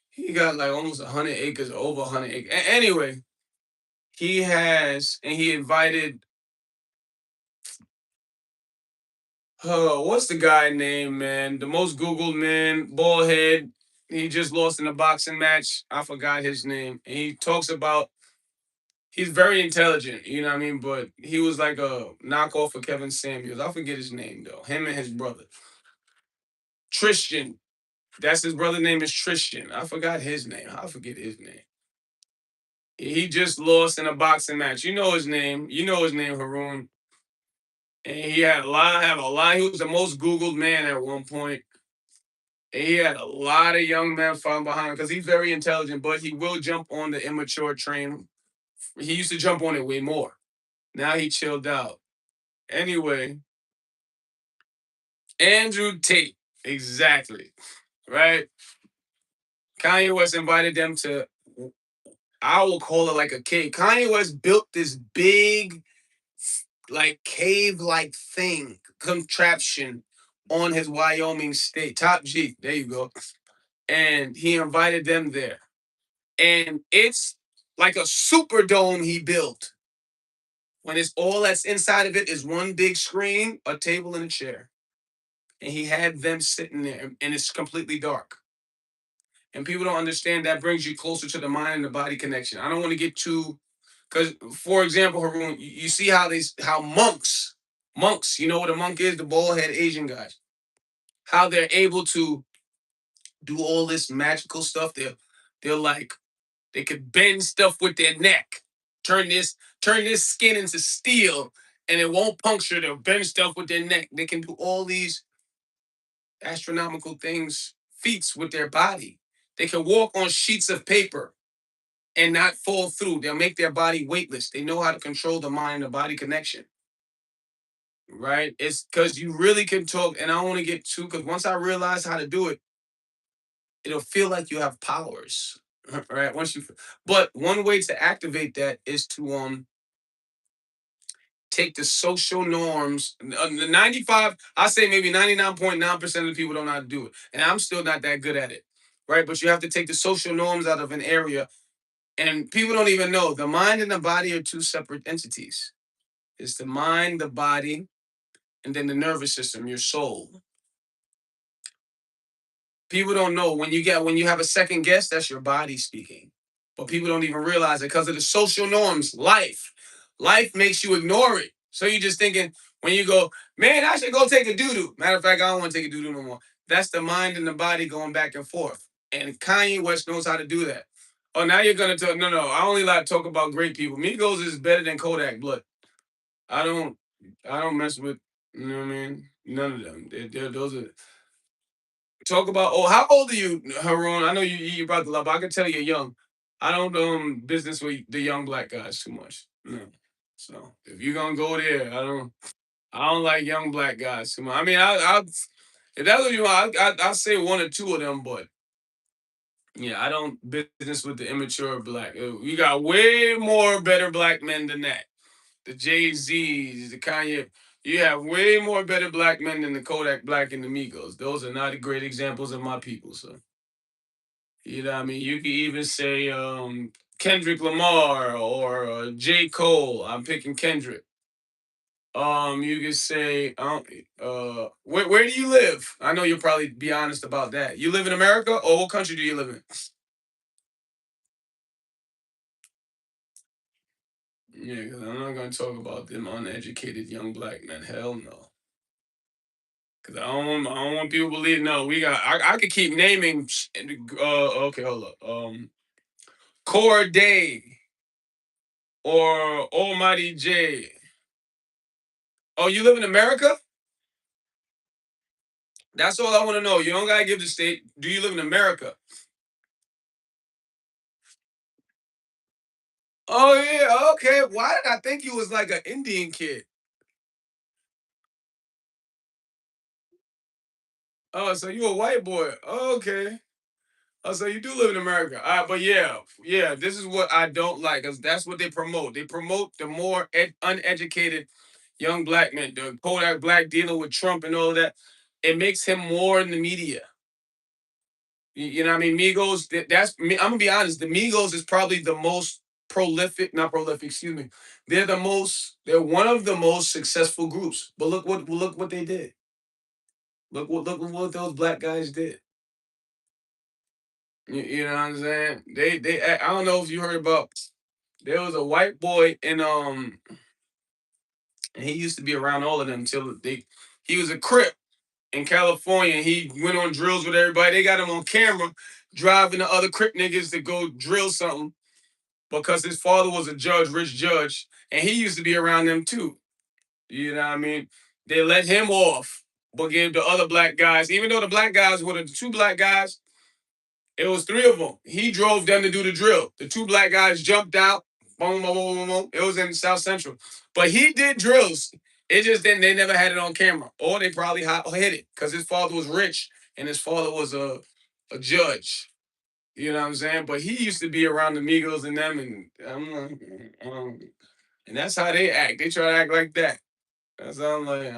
He got like almost 100 acres, over 100 acres. Anyway, he invited. What's the guy name, man? The most Googled man, bald head. He just lost in a boxing match. I forgot his name. And he talks about he's very intelligent, you know what I mean? But he was like a knockoff of Kevin Samuels. I forget his name though. Him and his brother. Tristan. That's his brother name is Tristan. I forgot his name. I forget his name. He just lost in a boxing match. You know his name. You know his name, Haroon. And he had a lot. He was the most Googled man at one point. And he had a lot of young men following behind him because he's very intelligent, but he will jump on the immature train. He used to jump on it way more. Now he chilled out. Anyway, Andrew Tate. Exactly. Right? Kanye West invited them to, I will call it like a cave. Kanye West built this big, like cave-like thing, contraption on his Wyoming state. Top G. There you go. And he invited them there. And it's like a super dome he built. When it's all that's inside of it is one big screen, a table, and a chair. And he had them sitting there, and it's completely dark. And people don't understand that brings you closer to the mind and the body connection. I don't want to get too, because for example, Haroon, you see how monks, you know what a monk is, the bald head Asian guys, how they're able to do all this magical stuff. They're like They could bend stuff with their neck, turn this skin into steel, and it won't puncture. They'll bend stuff with their neck. They can do all these astronomical things, feats with their body. They can walk on sheets of paper and not fall through. They'll make their body weightless. They know how to control the mind and body connection. Right? It's because you really can talk, and I don't want to get too, because once I realize how to do it, it'll feel like you have powers. Right? But one way to activate that is to take the social norms. The 95, I say maybe 99.9% of the people don't know how to do it. And I'm still not that good at it. Right? But you have to take the social norms out of an area. And people don't even know the mind and the body are two separate entities. It's the mind, the body, and then the nervous system, your soul. People don't know when you have a second guess, that's your body speaking. But people don't even realize it because of the social norms. Life makes you ignore it. So you're just thinking when you go, man, I should go take a doo doo. Matter of fact, I don't want to take a doo doo no more. That's the mind and the body going back and forth. And Kanye West knows how to do that. Oh, now you're gonna talk? No. I only like to talk about great people. Migos is better than Kodak Blood. I don't. I don't mess with. You know what I mean? None of them. Those are talk about. Oh, how old are you, Haroon? I know you about to love. But I can tell you're young. I don't business with the young black guys too much. No. So if you're gonna go there, I don't like young black guys too much. I mean, if that's what you want, I'll say one or two of them, but yeah, I don't business with the immature black. We got way more better black men than that. The Jay-Z's, the Kanye. You have way more better black men than the Kodak Black and the Migos. Those are not great examples of my people. So you know what I mean? You could even say Kendrick Lamar or J. Cole. I'm picking Kendrick. You could say, where do you live? I know you'll probably be honest about that. You live in America, or what country do you live in? Yeah, because I'm not gonna talk about them uneducated young black men. Hell no. Because I don't want people to believe. No, we got. I could keep naming. Okay, hold up. Corday or Almighty J. Oh, you live in America? That's all I want to know. You don't gotta give the state. Do you live in America? Oh yeah, okay. Why did I think you was like an Indian kid? Oh, so you a white boy? Okay. Oh, so you do live in America. But yeah. This is what I don't like, cause that's what they promote. They promote the more uneducated young black men. The Kodak Black dealing with Trump and all of that. It makes him more in the media. You know what I mean? Migos. That's me. I'm gonna be honest. The Migos is probably the most prolific. Not prolific. Excuse me. They're the most. They're one of the most successful groups. But look what they did. Look what those black guys did. You know what I'm saying? They. I don't know if you heard about. There was a white boy and he used to be around all of them until they. He was a Crip in California. He went on drills with everybody. They got him on camera driving the other Crip niggas to go drill something because his father was a judge, rich judge, and he used to be around them too. You know what I mean? They let him off, but gave the other black guys, even though the black guys were the two black guys, it was three of them. He drove them to do the drill. The two black guys jumped out. Boom, boom, boom, boom, boom. It was in South Central. But he did drills. It just didn't, they never had it on camera. Or they probably hid it because his father was rich and his father was a judge. You know what I'm saying? But he used to be around the Migos and them, and and that's how they act. They try to act like that. That's how I'm like,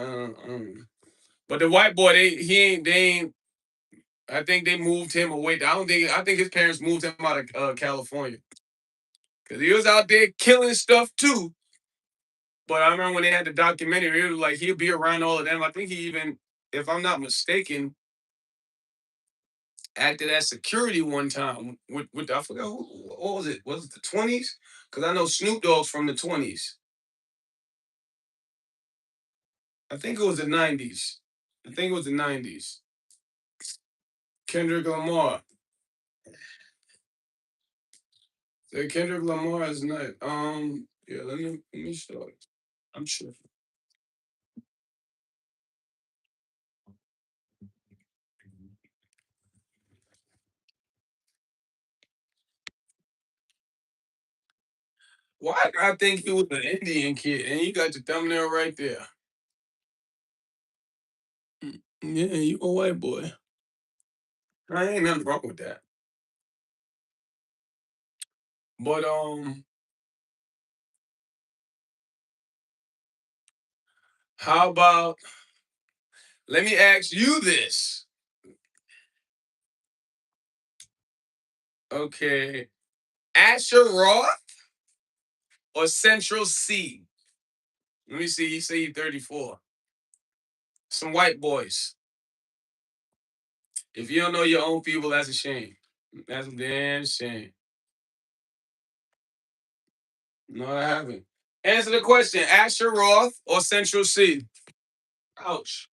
but the white boy, they ain't. I think they moved him away. I don't think. I think his parents moved him out of California because he was out there killing stuff too. But I remember when they had the documentary, it was like he'd be around all of them. I think he even, if I'm not mistaken, acted as security one time with I forgot what was it? Was it the 20s? Because I know Snoop Dogg's from the 20s. I think it was the 90s. I think it was the 90s. Kendrick Lamar. The Kendrick Lamar is not. Yeah, let me show it. I'm sure. Why did I think he was an Indian kid? And you got the thumbnail right there. Yeah, you a white boy. I ain't nothing wrong with that. But how about let me ask you this? Okay, Asher Roth or Central C? Let me see. You say you 34. Some white boys. If you don't know your own people, that's a shame. That's a damn shame. No, I haven't. Answer the question: Asher Roth or Central C? Ouch.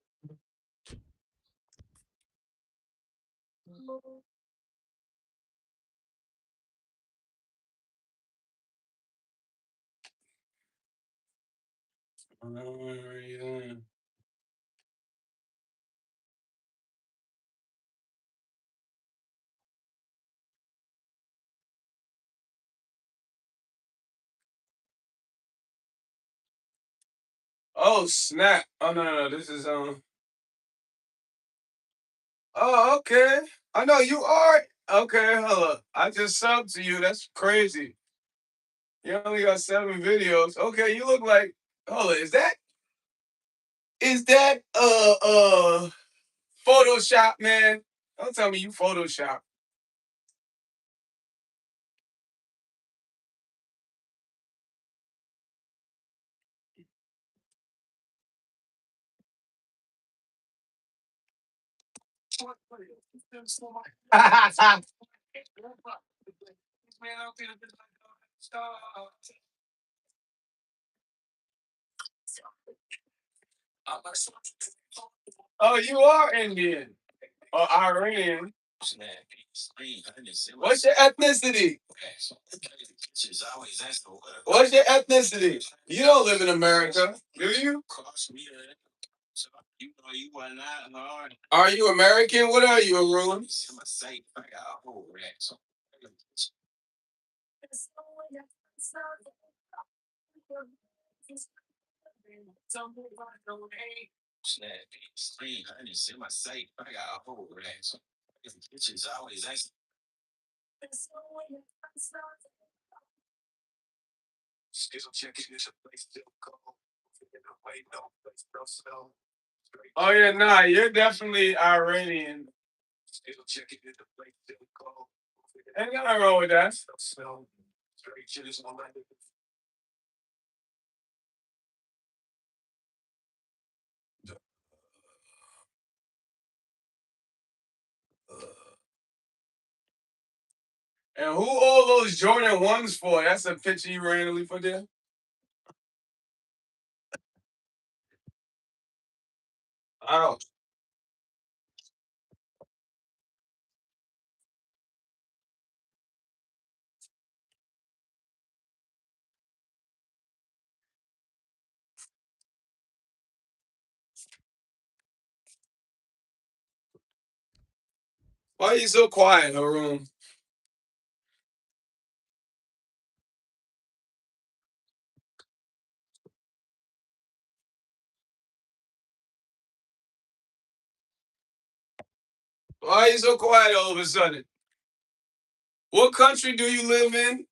Oh snap! Oh no. This is Oh okay. I know you are. Okay, hold up. I just subbed to you. That's crazy. You only got 7 videos. Okay, you look like. Hold on. Is that Photoshop, man? Don't tell me you Photoshop. Oh, you are Indian or Iranian. What's your ethnicity? What's your ethnicity? You don't live in America, do you? Are you American? What are you, Arun? Oh yeah, nah, you're definitely Iranian. Ain't nothing wrong with that. And who all those Jordan ones for? That's a picture you randomly put there. Ouch. Why are you so quiet, Harun? Why are you so quiet all of a sudden? What country do you live in?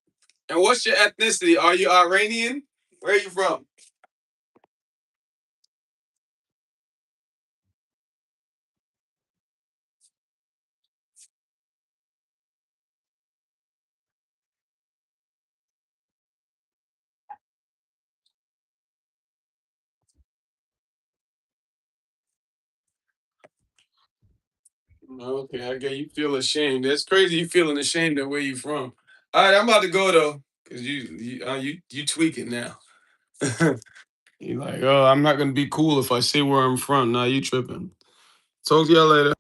And what's your ethnicity? Are you Iranian? Where are you from? Okay, I get you feel ashamed. That's crazy. You feeling ashamed of where you from. All right, I'm about to go though, cause you tweaking now. You like, oh, I'm not gonna be cool if I say where I'm from. Nah, you tripping. Talk to y'all later.